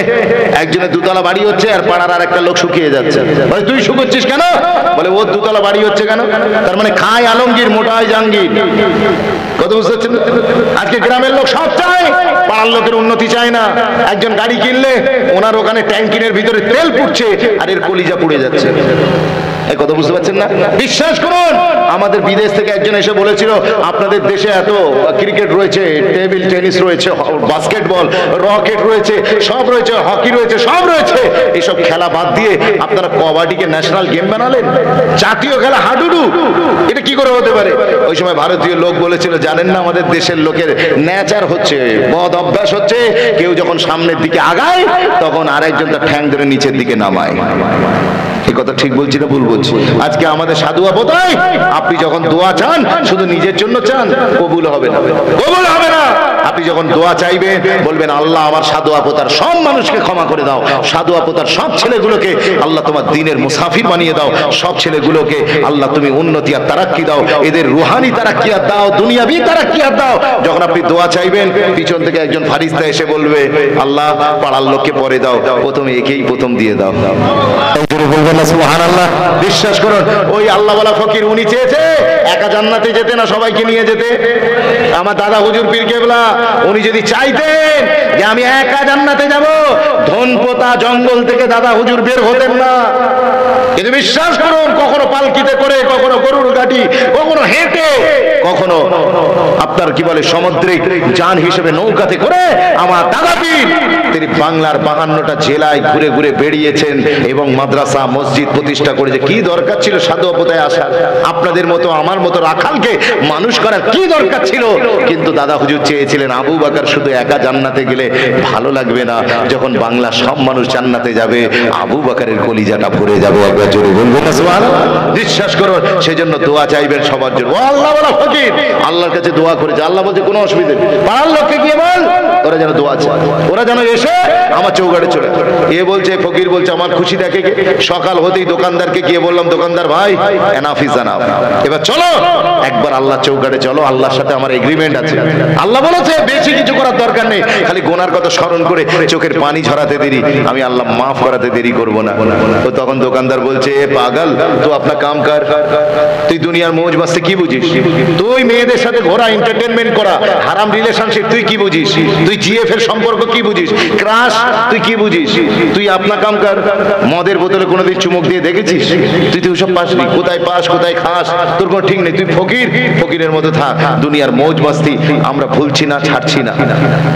Speaker 1: একজনের দুতলা বাড়ি হচ্ছে, আর পাড়ার আর একটা লোক শুকিয়ে যাচ্ছে। বলে তুই শুকোচ্ছিস কেন? বলে ওর দুতলা বাড়ি হচ্ছে কেন? তার মানে খায় আলমগীর, মোটায় জাহাঙ্গীর। কত বুঝতে পারছেন? আজকে গ্রামের লোক সব চায়, পাড়ার লোকের উন্নতি চায় না। একজন গাড়ি কিনলে ওনার ওখানে ট্যাঙ্কিনের ভিতরে তেল পুড়ছে, আর এর কলিজা পুড়ে যাচ্ছে। এই কথা বুঝতে পারছেন না? বিশ্বাস করুন, আমাদের বিদেশ থেকে একজন এসে বলেছিল, আপনাদের দেশে এত ক্রিকেট রয়েছে, টেবিল টেনিস রয়েছে, বাস্কেটবল, রকেট রয়েছে, সব রয়েছে, হকি রয়েছে, সব রয়েছে, এইসব খেলা বাদ দিয়ে আপনারা কবাডিকে ন্যাশনাল গেম বানালেন, জাতীয় খেলা হাডুডু, এটা কি করে হতে পারে? ওই সময় ভারতীয় লোক বলেছিল, জানেন না আমাদের দেশের লোকের নেচার হচ্ছে, বদ অভ্যাস হচ্ছে, কেউ যখন সামনের দিকে আগায় তখন আরেকজন তার ঠ্যাং ধরে নিচের দিকে নামায়। এই কথা ঠিক বলছি না ভুল বলছি? আজকে আমাদের সাধুয়া বোধহয়, আপনি যখন দোয়া চান শুধু নিজের জন্য চান, কবুল হবে না, কবুল হবে না। আপনি যখন দোয়া চাইবেন বলবেন, আল্লাহ আমার সাধুয়া পোতার সব মানুষকে ক্ষমা করে দাও, সাধুয়া পোতার সব ছেলেগুলোকে আল্লাহ তোমার দ্বীনের মুসাফির বানিয়ে দাও, সব ছেলেগুলোকে আল্লাহ তুমি উন্নতি আর তারাক্কি দাও, এদের রুহানি তারাক্কি আর দাও, দুনিয়াবি তারাক্কি আর দাও। যখন আপনি দোয়া চাইবেন, পিছন থেকে একজন ফারিস্তা এসে বলবে, আল্লাহ পাড়ার লোককে পরে দাও, প্রথমে একেই প্রথম দিয়ে দাও। বলবেন না সুবহানাল্লাহ? বিশ্বাস করুন, ওই আল্লাহওয়ালা ফকির উনি চেয়েছে একা জান্নাতে যেতে না, সবাইকে নিয়ে যেতে। আমার দাদা হুজুর পীর কেবলা উনি যদি চাইতেন যে আমি একা জান্নাতে যাব, ধনপোতা জঙ্গল থেকে দাদা হুজুর বের হতেন না। কিন্তু বিশ্বাস করুন, কখনো পালকিতে করে, কখনো গরুর গাড়ি, কখনো হেঁটে, কখনো আপনার কি বলে সামুদ্রিক যান হিসেবে নৌকাতে করে আমার দাদা পীর তিনি বাংলার 52টা জেলায় ঘুরে ঘুরে বেরিয়েছেন এবং মাদ্রাসা মসজিদ প্রতিষ্ঠা করেছে। কি দরকার ছিল সাধু অবতায় আসার? আপনাদের মতো আমার মতো রাখালকে মানুষ করার কি দরকার ছিল? কিন্তু দাদা হুজুর চেয়েছিলেন আবু বকর শুধু একা জান্নাতে গেলে ভালো লাগবে না, যখন বাংলা সব মানুষ জান্নাতে যাবে আবু বকরের কলিজাটা ভরে যাবে। একবার জোরে বলবেন না সুবহানাল্লাহ? বিশ্বাস করুন, সেজন্য দোয়া চাইবেন সবার জন্য। ও আল্লাহ ওয়ালা ফকির আল্লাহর কাছে দোয়া করেছে, আল্লাহ বলছে কোনো অসুবিধা নেই, পাড়ার লোককে গিয়ে বল ওরা যেন দোয়া চায়, ওরা যেন এসে আমার চৌকাঠে চলে। এ বলছে, ফকির বলছে আমার খুশি দেখে সকাল হতেই দোকানদারকে গিয়ে বললাম, দোকানদার ভাই এনাফ ইজ এনাফ, এবার চলো একবার আল্লাহ চৌকাঠে চলো, আল্লাহর সাথে আমার এগ্রিমেন্ট আছে। আল্লাহ বলেছে বেশি কিছু করার দরকার নেই, খালি গোনার কথা স্মরণ করে চোখের পানি ঝরাতে দেরি, আমি আল্লাহ মাফ করাতে দেরি করবো না। তো তখন দোকানদার বলছে, এ পাগল তুই আপনার কাম কর, তুই দুনিয়ার মৌজ মাসে কি বুঝিস? তুই মেয়েদের সাথে ঘোরা, এন্টারটেনমেন্ট করা, হারাম রিলেশনশিপ তুই কি বুঝিস? তুই জিএফ এর সম্পর্ক কি বুঝিস? ক্রাশ তুই কি বুঝিস? তুই আপনার কাম কর। মদের বোতলে কোনোদিন চুমুক দিয়ে দেখেছিস? তুই তো ওসব পাসনি, কোথায় পাস কোথায় খাস তোর কোনো ঠিক নেই, তুই ফকির, ফকিরের মতো থাক। দুনিয়ার মৌজ মাস্তি আমরা ভুলছি না, ছাড়ছি না।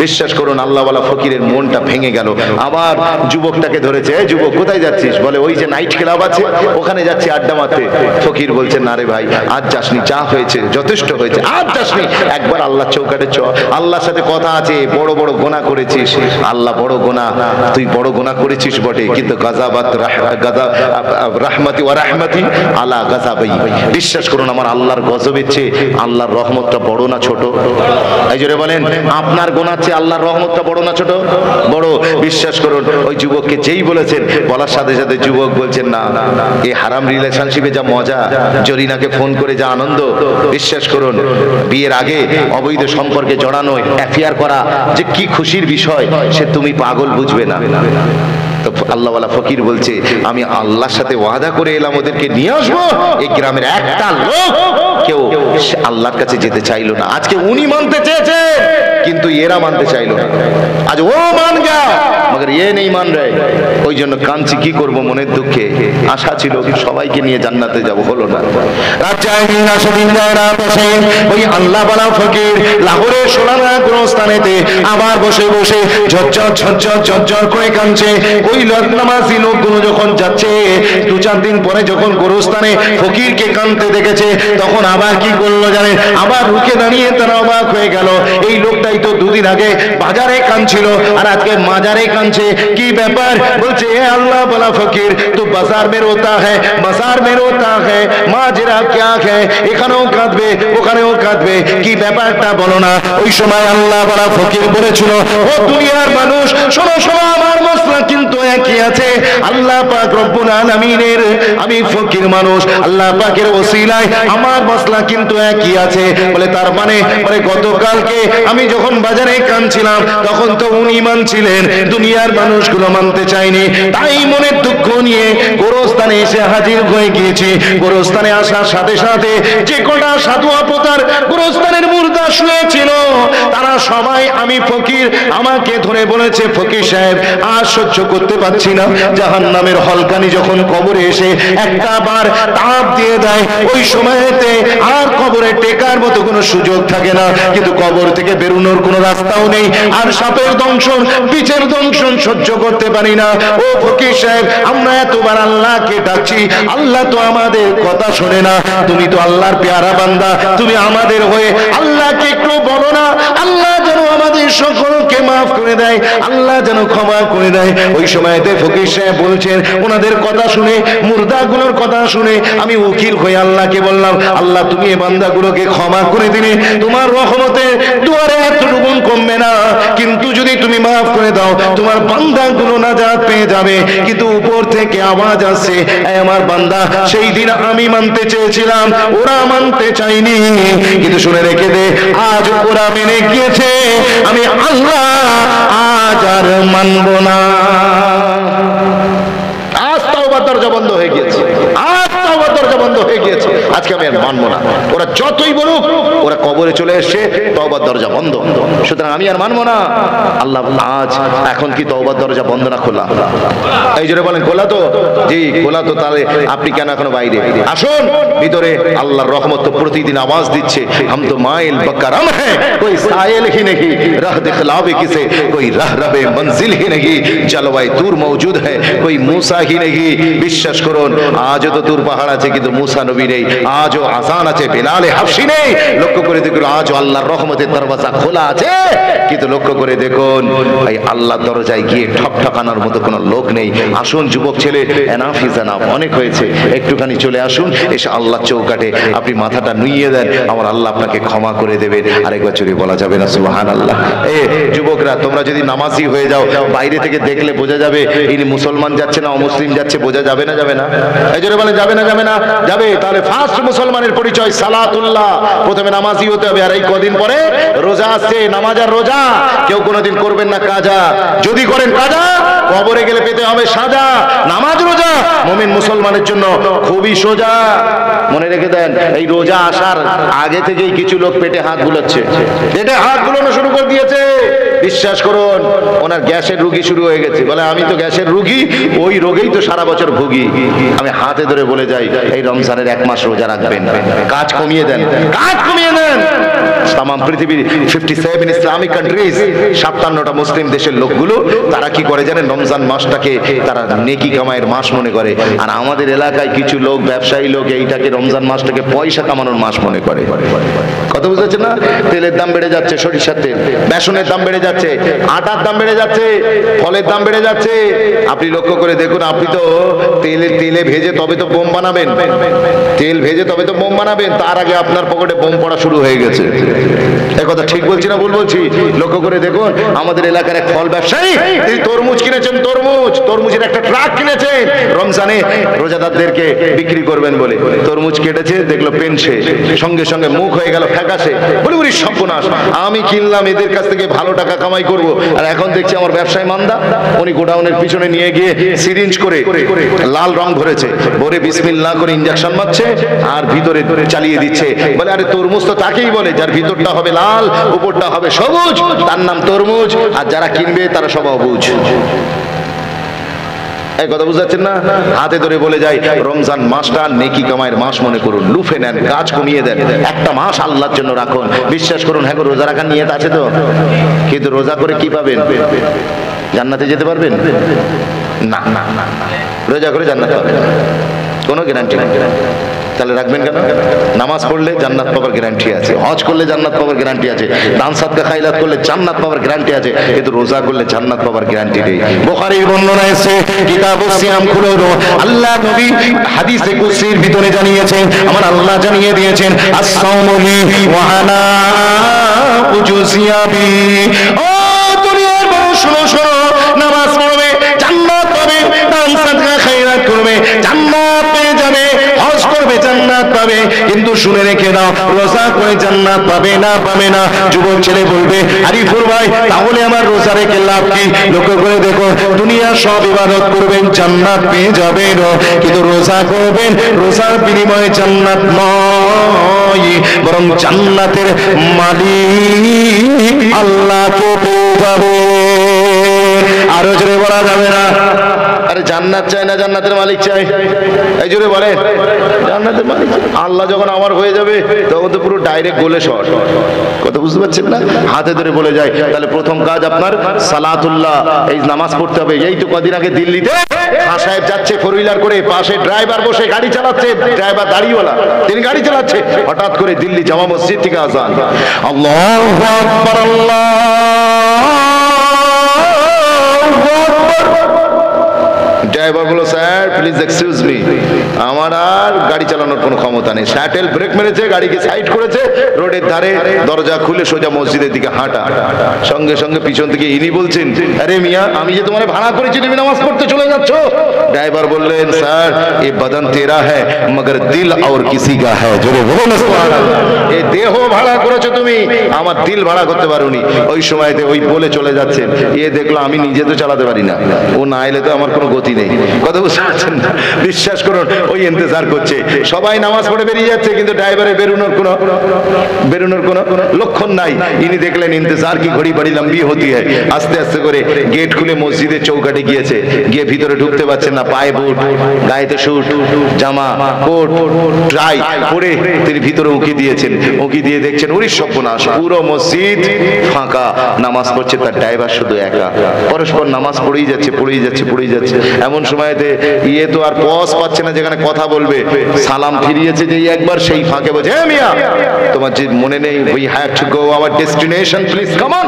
Speaker 1: বিশ্বাস করুন আল্লাহওয়ালা ফকিরের মনটা ভেঙে গেল। আবার যুবকটাকে ধরেছে, এই যুবক কোথায় যাচ্ছিস? বলে ওই যে নাইট ক্লাব আছে ওখানে যাচ্ছি আড্ডা মারতে। ফকির বলছেন, না রে ভাই আজ যাসনি, যা হয়েছে যথেষ্ট হয়েছে, আজ যাসনি, একবার আল্লাহ চৌকাঠে চ। আল্লাহর সাথে কথা আছে, বড় বড় গোনা করেছিস, আল্লাহ বড় গোনা, তুই বড় গোনা করেছিস বটে, কিন্তু গাজাবাত রাহমাতি ওয়া রাহমাতি আলা গাজাবাই। বিশ্বাস করুন আমার আল্লাহর গজবের চেয়ে আল্লাহর রহমতটা বড় না ছোট? এই জোরে বলেন, আপনার গোনার চেয়ে আল্লাহর রহমতটা বড় না ছোট? বড়। বিশ্বাস করুন ওই যুবককে যেই বলেছেন, বলার সাথে সাথে যুবক বলছেন, না এই হারাম রিলেশনশিপে যা মজা, জরিনাকে ফোন করে যা আনন্দ, বিশ্বাস করুন বিয়ের আগে অবৈধ সম্পর্কে জড়ানো, অ্যাফেয়ার করা যে কি খুশির বিষয় সে তুমি পাগল বুঝবে না। তো আল্লাহওয়ালা ফকির বলছে, আমি আল্লাহর সাথে ওয়াদা করে এলাম ওদেরকে নিয়ে আসবো। এই গ্রামের একটা লোক কেউ আল্লাহর কাছে যেতে চাইলো না, আজকে উনি মানতে চেয়েছে। কিন্তু এরা মানতে চাইলো না। আজ ও মান গা মগর এ নেই মান রে। ওই জন্য কাঁদছি, কি করব মনের দুঃখে। আশা ছিল সবাইকে নিয়ে জান্নাতে যাব, হলো না। ওই আল্লাহ বালা ফকির লাহোরের সোনারা গোরস্থানেতে আবার বসে বসে ঝরঝর ঝরঝর ঝরঝর করে কাঁদছে। ওই নামাজি লোকগুলো যখন যাচ্ছে, 2-4 দিন পরে যখন গোরস্থানে ফকিরকে কাঁদতে দেখেছে, তখন আবার কি করলো জানেন? আবার রুখে দাঁড়িয়ে তারা অবাক হয়ে গেল। এই লোকটাই তো 2 দিন আগে বাজারে কাঁদছিল, আর আজকে মাজারে কাঁদছে। কি ব্যাপার? বলছে এ আল্লাহ বালা ফকির, তো বাজার মে রোতা হ্যায়, বাজার মে রোতা হ্যায়, মাজরা ক্যা হ্যায়? এখানেও কাঁদবে, ওখানেও কাঁদবে, কি ব্যাপারটা বলো না। ওই সময় আল্লাহ বালা ফকির বলেছিল, ও দুনিয়ার মানুষ, শোনো শোনো, আমার মসলা কিন্তু একই আছে। আল্লাহ পাক রব্বুল আলামিনের, আমি ফকির মানুষ, আল্লাহ পাকের ওসিলায় আমার মসলা কিন্তু একই আছে। বলে তার মানে গতকালকে আমি যখন বাজারে কাঁদছিলাম, তখন তো উনি মানছিলেন, দুনিয়ার মানুষগুলো মানতে চায়নি। তাই মনের দুঃখ নিয়ে গোরস্থানে এসে হাজির হয়ে গিয়েছি। গোরস্থানে আসার সাথে সাথে যে কটা সাধু আপতার গোরস্থানের মুর্দা শুয়েছিল, তারা সবাই আমি ফকির, আমাকে ধরে বলেছে, ফকির সাহেব আর সহ্য করতে পারছি না। জাহান্নামের হলকানি যখন কবরে এসে একটা বার তাপ দিয়ে দেয়, ওই সময়তে আর কবরে টেকার মতো কোনো সুযোগ থাকে না, কিন্তু কবর থেকে বেরোনোর কোনো রাস্তাও নেই। আর সাপের দংশন, পিছের দংশন সহ্য করতে পারি না। ও ফকির সাহেব, আমরা এতবার আল্লাহকে ডাকছি, আল্লাহ তো আমাদের কথা শোনে না। তুমি তো আল্লাহর পেয়ারা বান্দা, তুমি আমাদের হয়ে আল্লাহকে একটু বলো না, আল্লাহ যেন আমাদের সকলকে মাফ করে দেয়, আল্লাহ যেন ক্ষমা করে দেয়। ওই সময়তে ফকির সাহেব বলছেন, ওনাদের কথা শুনে, মুর্দাগুলোর কথা শুনে আমি উকিল হয়ে আল্লাহকে বললাম, আল্লাহ তুমি এই বান্দাগুলোকে ক্ষমা করে দিলে তোমার রহমতে দুয়ারে এতটুকুন কমবে না, কিন্তু যদি তুমি মাফ করে দাও, তোমার বান্দাগুলো নাজাত পেয়ে যাবে। কিন্তু উপর থেকে আওয়াজ আসছে, আমার বান্দা, সেই দিন আমি মানতে চেয়েছিলাম, ওরা মানতে চাইনি, কিন্তু শুনে রেখে দে, আজ ওরা মেনে গিয়েছে, আমি আল্লাহ আজ আর মানব না। আজ তাওবার দরজা বন্ধ হয়ে গিয়েছে, আজ তাওবার দরজা বন্ধ হয়ে গিয়েছে, আজকে আমি আর মানবো না। ওরা যতই বলুক, ওরা কবরে চলে এসছে, তওবার দরজা বন্ধ, সুতরাং আমি আর মানবো না। আল্লাহ আজ এখন কি তওবার দরজা বন্ধ না খোলা? এই জন্য বলেন খোলা তো? জি খোলা তো। তাহলে আপনি কেন এখনো বাইরে? আসুন ভিতরে, আল্লাহর রহমত তো প্রতিদিন আওয়াজ দিচ্ছে, হাম তো মাইল বকরম হ্যায়, কোই সায়েল হি नहीं, রাহ দিখলাবে কিসে, কোই রাহ রবে মঞ্জিল হি नहीं, জলওয়ায়ে তুর মৌজুদ হ্যায়, কোই মুসা হি नहीं। বিশ্বাস করুন, আজও তো তুর পাহাড় আছে, কিন্তু মুসা নবী নেই। আজও আযান আছে, বেলালে হাবশি নেই। লক্ষ্য করে দেখুন, আজও আল্লাহর রহমতের দরওয়াজা খোলা আছে, কিন্তু লক্ষ্য করে দেখুন, এই আল্লাহর দরজায় গিয়ে ঠক ঠকানোর মতো কোনো লোক নেই। আসুন যুবক ছেলে, এনাফ ইজ এনাফ, অনেক হয়েছে, একটুখানি চলে আসুন, এসে আল্লাহ চৌকাটে আপনি মাথাটা নুইয়ে দেন, আমার আল্লাহ আপনাকে ক্ষমা করে দেবেন। আরেকবার চুরি বলা যাবে না সুবহানাল্লাহ। যুবকরা, তোমরা যদি নামাজি হয়ে যাও, বাইরে থেকে দেখলে বোঝা যাবে ইনি মুসলমান যাচ্ছে না অমুসলিম যাচ্ছে, বোঝা যাবে না? যাবে না? এই জন্য বলে যাবে না, যাবে না, যাবে। তাহলে ফার্স্ট মুসলমানের পরিচয় সালাতুল্লাহ, প্রথমে নামাজি হতে হবে। আর এই কদিন পরে রোজা আসছে, নামাজ আর রোজা। কেউ কোনোদিন করবেন না কাজা, যদি করেন কাজা, কবরে গেলে পেতে হবে সাজা। নামাজ রোজা মুমিন মুসলমানের জন্য খুবই সোজা, মনে রেখে দেন। এই রোজা আসার আগে থেকেই কিছু লোক পেটে হাত বুলাচ্ছে, পেটে হাত বুলানো শুরু করে দিয়েছে। বিশ্বাস করুন, ওনার গ্যাসের রোগী শুরু হয়ে গেছে। বলে আমি তো গ্যাসের রোগী, ওই রোগেই তো সারা বছর ভুগি। আমি হাতে ধরে বলে যাই, এই রমজানের 1 মাস রোজা রাখবেন, কাজ কমিয়ে দেন, কাজ কমিয়ে দেন। তাম পৃথিবীর 57 ইসলামিক কান্ট্রিজ, 57টা মুসলিম দেশের লোকগুলো তারা কি করে জানেন? রমজান মাসটাকে তারা নেকি কামাইয়ের মাস মনে করে। আর আমাদের এলাকায় কিছু লোক, ব্যবসায়ী লোক, এইটাকে রমজান মাসটাকে পয়সা কামানোর মাস মনে করে। কত বুঝেছেন না? তেলের দাম বেড়ে যাচ্ছে, সরিষার তেল, বেসনের দাম বেড়ে যাচ্ছে, আটার দাম বেড়ে যাচ্ছে, ফলের দাম বেড়ে যাচ্ছে। আপনি লক্ষ্য করে দেখুন, আপনি তো তেলে ভেজে তবে তো বোম বানাবেন, তেল ভেজে তবে তো বোম বানাবেন, তার আগে আপনার পকেটে বোম পড়া শুরু হয়ে গেছে। এই কথা ঠিক বলছি না ভুল বলছি? লক্ষ্য করে দেখুন, আমাদের এলাকার এক ফল ব্যবসায়ী, তিনি তরমুজ কিনেছেন, তরমুজের একটা ট্রাক কিনেছেন, রমজানে রোজাদারদেরকে বিক্রি করবেন বলে। তরমুজ কেটেছে, দেখলো পেনছে, সঙ্গে সঙ্গে মুখ হয়ে গেল ফ্যাক আকাশে, বলি ওরে সর্বনাশ, আমি কিনলাম এদের কাছ থেকে ভালো টাকা কামাই করব, আর এখন দেখছি আমার ব্যবসায় মান্দা। উনি গোডাউনের পিছনে নিয়ে গিয়ে সিরিঞ্জ করে লাল রং ভরেছে, ভরে বিসমিল্লাহ করে ইনজেকশন মারছে আর ভিতরে চালিয়ে দিচ্ছে। বলে আরে তরমুজ তো তাকেই বলে যার ভিতরটা হবে লাল উপরটা হবে সবুজ, তার নাম তরমুজ, আর যারা কিনবে তারা সব অবুঝ। এই কথা বুঝাচ্ছেন না? হাতে ধরে বলে যায় রমজান মাসটা নেকি কামাইয়ের মাস মনে করুন, লুফে নেন, কাজ কমিয়ে দেন, একটা মাস আল্লাহর জন্য রাখুন। বিশ্বাস করুন, হ্যাঁ রোজা রাখার নিয়ত আছে তো, কিন্তু রোজা করে কি পাবেন? জান্নাতে যেতে পারবেন না? রোজা করে জান্নাত পাবেন কোনো গ্যারান্টি নেই। তাহলে রাখবেন কেন? নামাজ পড়লে জান্নাত পাওয়ার গ্যারান্টি আছে, হজ করলে জান্নাত পাওয়ার গ্যারান্টি আছে, দান সাদকা খায়রাত করলে জান্নাত পাওয়ার গ্যারান্টি আছে, কিন্তু রোজা করলে জান্নাত পাওয়ার গ্যারান্টি নেই। বুখারীর বর্ণনা আছে, কিতাবুস সিয়াম খুলে আল্লাহ নবী হাদিসে কুদসির ভিতরে জানিয়েছেন, আমার আল্লাহ জানিয়ে দিয়েছেন, আস-সাওমু লি ওয়া আনা উজুসিয়াবি। ও দুনিয়ার মানুষ শোনো শোনো, নামাজ পড়বে জান্নাত পাবে, দান সাদকা খায়রাত করবে জান্নাত পেয়ে যাবে, হজ করবে জান্নাত পাবে, কিন্তু শুনে রেখে দাও রোজা করে জান্নাত পাবে না, পাবে না। যুবক ছেলে বলবে আরিফুর ভাই তাহলে আমার রোজা রেখে লাভ কি? লক্ষ্য করে দেখো, দুনিয়ার সব ইবাদত করবেন জান্নাত পেয়ে যাবেন, কিন্তু রোজা করবেন রোজার বিনিময়ে জান্নাত নয়, বরং জান্নাতের মালিক আল্লাহকে পেয়ে যাবে। আরো জোরে বলা যাবে না? আরে জান্নাত চাই না জান্নাতের মালিক চাই? এই জোরে বলেন, জান্নাতের মালিক। আল্লাহ যখন আমার হয়ে যাবে তখন তো পুরো ডাইরেক্ট গোলে শট। কথা বুঝতে পারছেন না? হাতে ধরে বলে যায় তাহলে প্রথম কাজ আপনার সালাতুল্লাহ, এই নামাজ পড়তে হবে। এই তো কদিন আগে দিল্লিতে খান সাহেব যাচ্ছে ফোর হুইলার করে, পাশে ড্রাইভার বসে গাড়ি চালাচ্ছে, ড্রাইভার দাড়িওয়ালা, তিনি গাড়ি চালাচ্ছে, হঠাৎ করে দিল্লি জামা মসজিদ থেকে আযান, আল্লাহু আকবার ড্রাইভার বলো স্যার প্লিজ এক্সকিউজ মি, আমার আর গাড়ি চালানোর কোনো ক্ষমতা নেই। স্যাটেল ব্রেক মেরেছে, গাড়িকে সাইড করেছে, রোডের ধারে দরজা খুলে সোজা মসজিদের দিকে হাঁটা। সঙ্গে সঙ্গে পিছন থেকে ইনি বলছেন, আরে মিয়া আমি যে তোমার ভাড়া করেছি তুমি নামাজ পড়তে চলে যাচ্ছ। ড্রাইভার বললেন, স্যার এ বদন তেরা হ্যায় মগর দিল আর কিসি কা হ্যায়। জোরে বলো না সুবহানাল্লাহ। এই দেহ ভাড়া করেছো তুমি, আমার দিল ভাড়া করতে পারোনি। ওই সময়তে ওই বলে চলে যাচ্ছেন, এ দেখলো আমি নিজে তো চালাতে পারি না, ও না এলে তো আমার কোনো গতি নেই। কথা বুঝতে পারছেন না? বিশ্বাস করুন ওই ইন্তজার করছে, সবাই নামাজ পড়ে বেরিয়ে যাচ্ছে, কিন্তু ড্রাইভারের বেরোনোর কোনো লক্ষণ নাই। ইনি দেখলেন ইন্তজার কি ঘড়ি বড়ি লম্বি হতি হয়। আস্তে আস্তে করে গেট খুলে মসজিদের চৌকাঠে গিয়েছে, গিয়ে ভিতরে ঢুকতে পারছেন না, পায়ে বুট, গায়েতে স্যুট, জামা কোট ট্রাই পরে তিনি ভিতরে উকি দিয়েছেন। উকি দিয়ে দেখছেন ওরে সর্বনাশ, পুরো মসজিদ ফাঁকা, নামাজ পড়ছে তার ড্রাইভার শুধু একা। পরস্পর নামাজ পড়েই যাচ্ছে। এমন সময়তে ইয়ে তো আর পজ পাচ্ছে না যেখানে কথা বলবে, সালাম ফিরিয়েছে যেই একবার, সেই ফাঁকে বলছে, হে মিয়া তোমার যে মনে নেই we have to go our destination, please come on.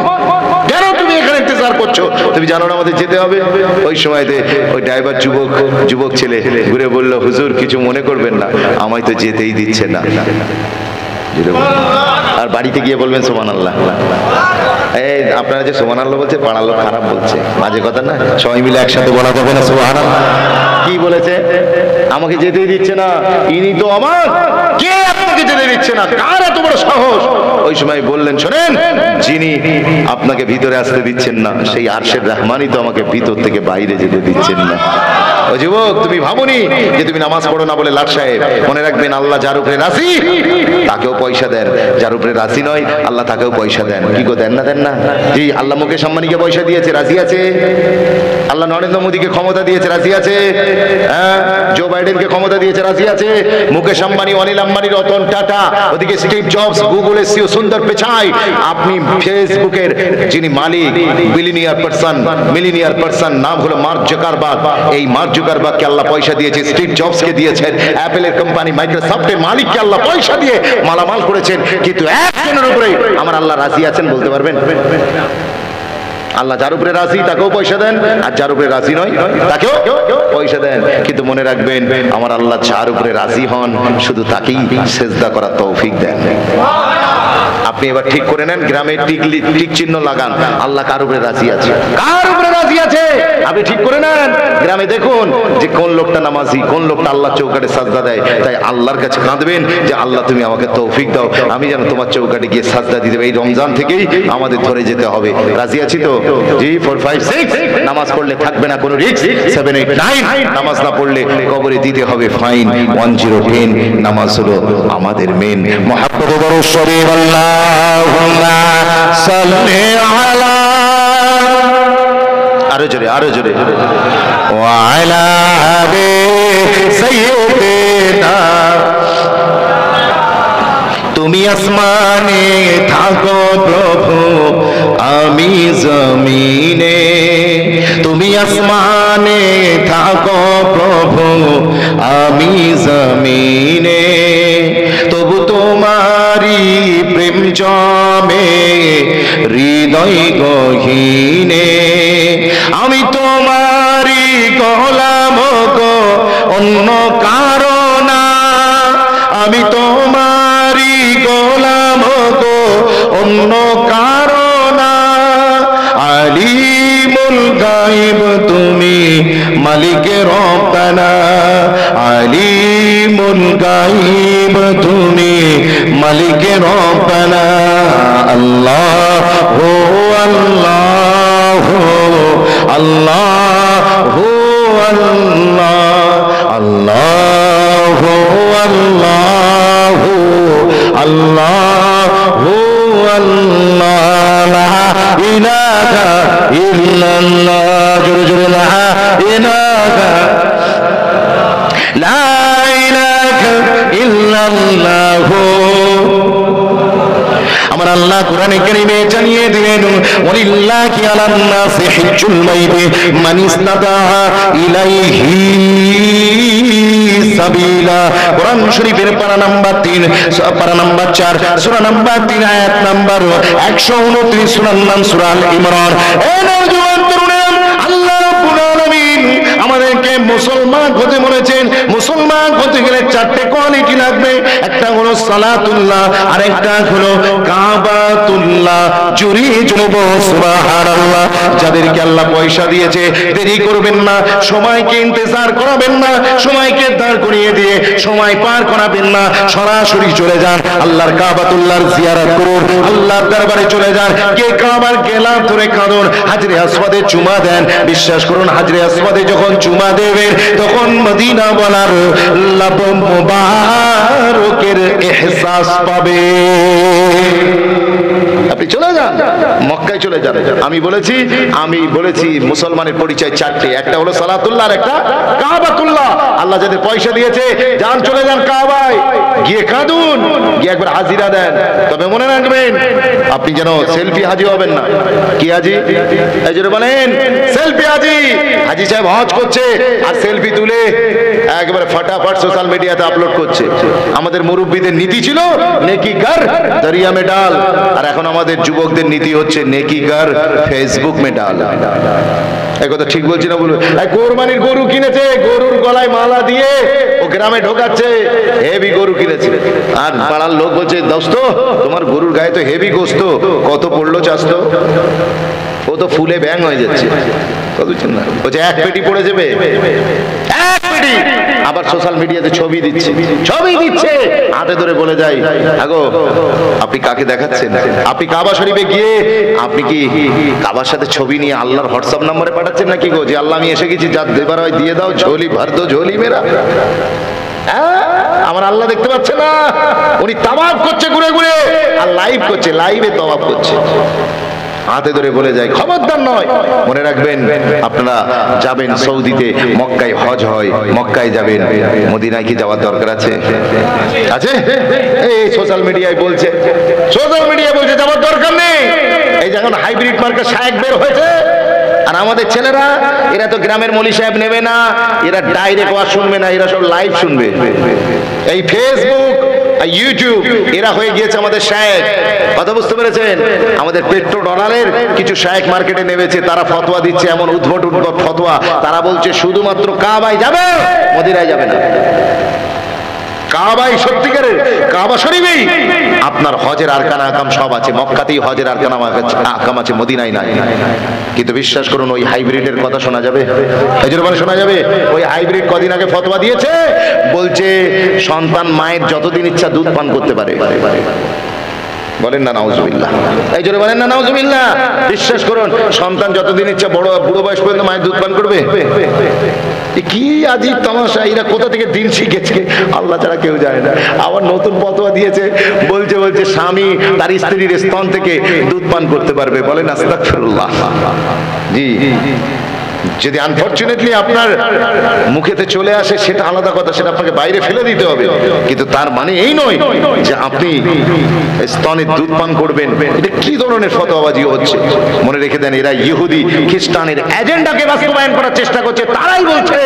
Speaker 1: কেন তুমি এখানে ইন্তজার করছো? তুমি জানো না আমাদের যেতে হবে? ওই সময়তে ওই ড্রাইভার যুবক ছেলে ঘুরে বলল, হুজুর কিছু মনে করবেন না, আমায় তো যেতেই দিচ্ছে না। আর বাড়িতে গিয়ে বলবেন সুবহানাল্লাহ। এই আপনারা যে সুবহানাল্লাহ বলছে পাড়ার লোক খারাপ বলছে, বাজে কথা না, সবাই মিলে একসাথে বলা যাবে না সুবহানাল্লাহ। কি বলেছে? আমাকে যেতেই দিচ্ছে না, ইনি তো আমার, কে আপনাকে যেতে দিচ্ছে না, কার এত বড় সাহস? ওই সময় বললেন, শোনেন যিনি আপনাকে ভিতরে আসতে দিচ্ছেন না সেই আরশের রহমানই তো আমাকে ভিতর থেকে বাইরে যেতে দিচ্ছেন না। ও যুবক তুমি ভাবনি যে তুমি নামাজ পড়ো না বলে লাট সাহেব, মনে রাখবেন আল্লাহ যার উপরে রাজি তাকেও পয়সা দেন, যার উপরে রাজি নয় আল্লাহ তাকেও পয়সা দেন। কি গো দেন না? জি আল্লাহ মুকেশ আম্বানিকে পয়সা দিয়েছে, রাজি আছে। আল্লাহ নরেন্দ্র মোদীকে ক্ষমতা দিয়েছে, রাজি আছে। হ্যাঁ, জো বাইডেনকে ক্ষমতা দিয়েছে, রাজি আছে। মুকেশ আম্বানি, অনিল আম্বানি, রতন টাটা, ওদিকে স্টিভ জবস, গুগলের সিও সুন্দর পিচাই, আপনি ফেসবুকের যিনি মালিক, মিলিনিয়ার পারসন নাম হলো মার্ক জাকারবার্গ। এই মার্ক জাকারবার্গকে আল্লাহ পয়সা দিয়েছে, স্টিভ জবসকে দিয়েছেন, অ্যাপলের কোম্পানি মাইক্রোসফটের মালিককে আল্লাহ পয়সা দিয়ে মালামাল করেছেন, কিন্তু একজনের উপরে আমার আল্লাহ রাজি আছেন বলতে পারবেন? আল্লাহ যার উপরে রাজি তাকেও পয়সা দেন, আর যার উপরে রাজি নয় তাকেও পয়সা দেন। কিন্তু মনে রাখবেন আমার আল্লাহ যার উপরে রাজি হন শুধু তাকেই সেজদা করার তৌফিক দেন। আপনি এবার ঠিক করে নেন, গ্রামে টিক চিহ্ন লাগান। আল্লাহ কার উপরে রাজি আছে? কার উপরে রাজি আছে আপনি ঠিক করে নেন। গ্রামে দেখুন যে কোন লোকটা নামাজি, কোন লোকটা আল্লাহ চৌকাটে সাজদা দেয়। তাই আল্লাহর কাছে কাঁদবেন যে আল্লাহ তুমি আমাকে তৌফিক দাও, আমি যেন তোমার চৌকাটে গিয়ে সাজদা দিতে পারি। এই রমজান থেকেই আমাদের ধরে যেতে হবে। রাজি আছি তো? জি। 4 5 6 নামাজ পড়লে থাকবে না কোনো রিস্ক। 7 8 9 নামাজ না পড়লে কবরে দিতে হবে ফাইন। 1 0 10 নামাজ হলো আমাদের মেন। মুহাম্মদুর রাসূলুল্লাহ আল্লাহুম্মা সাল্লি আলা, আরো জোরে আরো জোরে, ওয়া আলা আলি সাইয়্যিদিনা। তুমি আসমানে থাকো প্রভু, আমি জমিনে। তুমি আসমানে থাকো প্রভু, আমি জমিনে। তবু তোমারি প্রেম জমে হৃদয় গহীনে। আমি তোমারি গোলাম গো, অন্য কারো না। আমি তোমারি গোলাম গো, অন্য কারো না। আলিমুল গায়ব তুমি, মালিকে রব্বানা। আলিমুল গায়ব তুমি, মালিকে রব্বানা। আল্লাহ হো আল্লাহ, আল্লাহ হো আল্লাহ, আল্লাহ হো আল্লাহ, আল্লাহ হো আল্লাহ। লা ইলাহা ইল্লাল্লাহ, জোরে জোরে লা ইলাহা, লা ইলাহা ইল্লাল্লাহ। আমার আল্লাহ কোরআনে কারীমে জানিয়ে দিলেন, ওয়ালিল্লাহি আলান নাসি হিজ্জুল বাইতি মান ইসতাতা ইলাইহি সাবিলা। কোরআন শরীফের পারা নাম্বার 3, পারা নাম্বার 4, সূরা নাম্বার 3, আয়াত নাম্বার 129, সূরার নাম সূরা আল ইমরান। এ নওজোয়ান তরুণেরা, আল্লাহ রাব্বুল আলামিন আমাদেরকে মুসলমান হতে বলেছেন। মুসলমান হতে গেলে 4টে কোয়ালিটি লাগবে। একটা হলো সালাতুল্লাহ, আরেকটা হলো কাবাতুল্লাহ। জুরি জুলব সুবহানাল্লাহ। যাদেরকে আল্লাহ পয়সা দিয়েছে, দেরি করবেন না, সময়কে ইন্তজার করাবেন না, সময়কে দাঁড় করিয়ে দিয়ে সময় পার করাবেন না। সরাসরি চলে যান আল্লাহর কাবাতুল্লাহর জিয়ারত করুন, আল্লাহর দরবারে চলে যান। কে কাবার গেলাম ধরে কাঁদুন, হাজরে আসওয়াদে চুমা দেন। বিশ্বাস করুন, হাজরে আসওয়াদে যখন চুমা দেবেন, তখন মদিনা বলার লাব মুবারকের ইহসাস পাবে। আপনি চলে যান, মক্কায় চলে যান। আমি বলেছি মুসলমানের পরিচয় 4টে। একটা হলো সালাতুল্লাহ, আর একটা কাবাতুল্লাহ। আল্লাহ যাদের পয়সা দিয়েছে, যান চলে যান কাবায়, গিয়ে কাঁদুন, গিয়ে একবার হাজিরা দেন। তবে মনে রাখবেন, আপনি যেন সেলফি হাজি হবেন না। কি হাজি? এই যে বলেন সেলফি হাজি। হাজি সাহেব হজ করছে আর সেলফি তুলে একবারে ফাটাফাট সোশ্যাল মিডিয়াতে আপলোড করছে। আমাদের মুরব্বীদের নীতি ছিল নেকি কর দরিয়া মে ডাল, আর এখন আমাদের যুবকদের নীতি হচ্ছে নেকি কর ফেসবুক মে ডাল। এই কথা ঠিক বলছি না বলুন? কোরবানির গরু কিনেছে, গরুর গলায় মালা দিয়ে ও গ্রামে ঢোকাচ্ছে, হেভি গরু কিনেছে। আর পাড়ার লোক বলছে, দোস্ত তোমার গরুর গায়ে তো হেভি গোস্ত, কত পড়লো চাস্ত? ও তো ফুলে ব্যাং হয়ে যাচ্ছে। বলছে 1 পেটি পড়ে যাবে, 1 পেটি। আবার সোশ্যাল মিডিয়াতে ছবি দিচ্ছে, হাতে ধরে বলে যায়, আগো আপনি কাকে দেখাচ্ছেন? আপনি কাবা শরীফে গিয়ে আপনি কি কাবার সাথে ছবি নিয়ে আল্লাহর হোয়াটসঅ্যাপ নম্বরে পাঠাচ্ছেন নাকি গো, যে আল্লাহ আমি এসে গেছি, যা দেবার হয় দিয়ে দাও, ঝোলি ভর দো ঝোলি মেরা। আমার আল্লাহ দেখতে পাচ্ছে না? উনি তাওয়াফ করছে ঘুরে ঘুরে, আর লাইভ করছে, লাইভে তাওয়াফ করছে। হাতে ধরে বলে যায় খবরদার নয়। মনে রাখবেন, আপনারা যাবেন সৌদিতে, মক্কায় হজ হয়, মক্কায় যাবেন, মদিনায় কি যাওয়ার দরকার আছে? এই সোশ্যাল মিডিয়ায় বলছে যাওয়ার দরকার নেই। এই যখন হাইব্রিড মার্কা শায়েক বের হয়েছে, আর আমাদের ছেলেরা, এরা তো গ্রামের মলি সাহেব নেবে না, এরা ডাইরেক্ট ওয়াজ শুনবে না, এরা সব লাইভ শুনবে। এই ফেসবুক, ইউটিউব, এরা হয়ে গিয়েছে আমাদের শায়েক। কথা বুঝতে পেরেছেন? আমাদের পেট্রো ডলারের কিছু শায়েক মার্কেটে নেমেছে, তারা ফতোয়া দিচ্ছে, এমন উদ্ভট ফতোয়া। তারা বলছে শুধুমাত্র কাবায় যাবে, মদিনায় যাবে না। কাবাই সত্যিকারের কাবা শরীফেই আপনার হজের আরকান আকাম সব আছে। মক্কাতেই হজের আরকান আকাম আছে, মদিনায় নাই। কিন্তু বিশ্বাস করুন ওই হাইব্রিডের কথা শোনা যাবে, মানে শোনা যাবে। ওই হাইব্রিড কদিন আগে ফতোয়া দিয়েছে, বলছে সন্তান মায়ের যতদিন ইচ্ছা দুধ পান করতে পারে। বলেন না নাউজুবিল্লাহ, এই জোরে বলেন না নাউজুবিল্লাহ। বিশ্বাস করুন সন্তান যতদিন ইচ্ছা বুড়ো বয়স পর্যন্ত মায়ের দুধ পান করবে। কি আজীব তামাশা, এরা কোথা থেকে দিন শিখেছে আল্লাহ ছাড়া কেউ জানে না। আবার নতুন ফতোয়া দিয়েছে, বলছে স্বামী তার স্ত্রীর স্তন থেকে দুধ পান করতে পারবে। বলেন আস্তাগফিরুল্লাহ। জি, যদি আনফরচুনেটলি আপনার মুখেতে চলে আসে সেটা আলাদা কথা, সেটা আপনাকে বাইরে ফেলে দিতে হবে। কিন্তু তার মানে এই নয় যে আপনি স্তনের দুধ পান করবেন। এটা কি ধরনের ফতোয়াবাজি হচ্ছে? মনে রেখে দেন, এরা ইহুদি খ্রিস্টানের এজেন্ডাকে বাস্তবায়ন করার চেষ্টা করছে। তারাই বলছে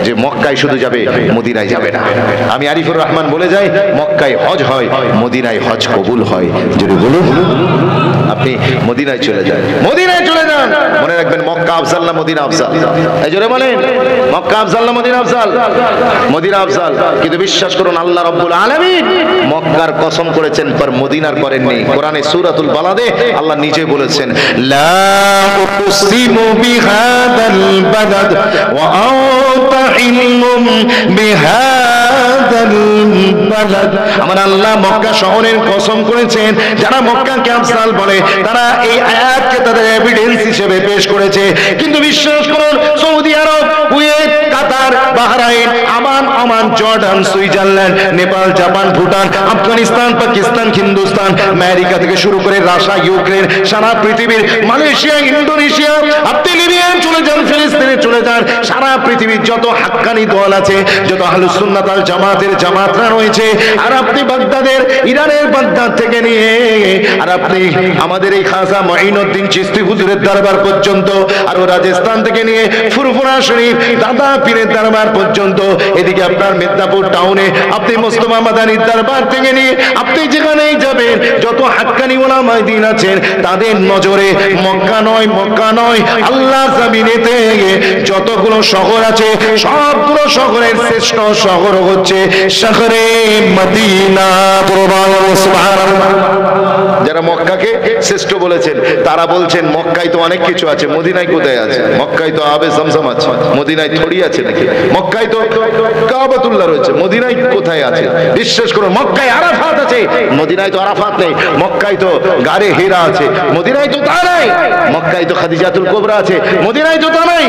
Speaker 1: যে মক্কায় শুধু যাবে, মদিনায় যাবে না। আমি আরিফুর রহমান বলে যাই, মক্কায় হজ হয়, মদিনায় হজ কবুল হয়। যদি বলুন আপনি মদিনায় চলে যান, মদিনায় চলে যান। মনে রাখবেন মক্কা আফজাল না মদিনা আফজাল? এই জোরে বলেন, মক্কা আফজাল না মদিনা আফজাল? মদিনা আফজাল। কিন্তু বিশ্বাস করুন আল্লাহ রাব্বুল আলামিন মক্কার কসম করেছেন, পর মদিনার করেননি। কোরআনে সূরাতুল বালাদে আল্লাহ নিজে বলেছেন, লা উকসিমু বিহাদাল বালাদ ওয়া আনতা ইলমুম বিহাদাল বালাদ। আমার আল্লাহ মক্কা শহরের কসম করেছেন। যারা মক্কাকে আফজাল বলে তারা এই আয়াতকে তাদের এভিডেন্স হিসেবে পেশ করেছে। কিন্তু বিশ্বাস করুন সৌদি আরব, Kuwait, Qatar, Bahrain, Oman, Jordan, Switzerland, Nepal, Japan, Bhutan, Afghanistan, Pakistan, Hindustan, America থেকে শুরু করে রাশিয়া, ইউক্রেন, সারা পৃথিবীর, মালয়েশিয়া, ইন্দোনেশিয়া, আপনি লিবিয়া চলে যান, ফিলিস্তিনে চলে যান, সারা পৃথিবীর যত হাক্কানি দল আছে, যত আহলুস সুন্নাত ওয়াল জামাতের জামাতরা রয়েছে, আর আপনি বাগদাদের, ইরানের বাগদাদ থেকে নিয়ে আর আপনি আমাদের এই খাজা মঈনুদ্দিন চিশতি হুজুরের দরবার পর্যন্ত, আর রাজস্থান থেকে নিয়ে ফুরফুরা শরীফ দাদা পীরের দরবার পর্যন্ত, এদিকে আপনার মিদনাপুর টাউনে আপনি মুস্তাফা মাদানির দরবার থেকে নিয়ে আপনি যেখানেই যাবেন, যত হাক্কানি উলামায়ে দ্বীন আছেন তাদের নজরে মক্কা নয় আল্লাহ জমিনেতে যতগুলো শহর আছে সবগুলো শহরের শ্রেষ্ঠ শহর হচ্ছে শহরে মদিনা। সুবহানাল্লাহ। যারা মক্কাকে শ্রেষ্ঠ বলেছেন তারা বলছেন মক্কায় তো অনেক কিছু আছে, মদিনায় কোথায় আছে? মক্কায় তো আবে জমজম আছে, মদিনায় থোড়ি আছে নাকি? মক্কায় তো কাবাতুল্লাহ রয়েছে, মদিনায় কোথায় আছে? বিশ্বাস করুন মক্কায় আরাফাত আছে, মদিনায় তো আরাফাত নেই। মক্কায় তো গারে হিরা আছে, মদিনায় তো তা নাই। মক্কায় তো খাদিজাতুল কুবরা আছে, মদিনায় তো তা নাই।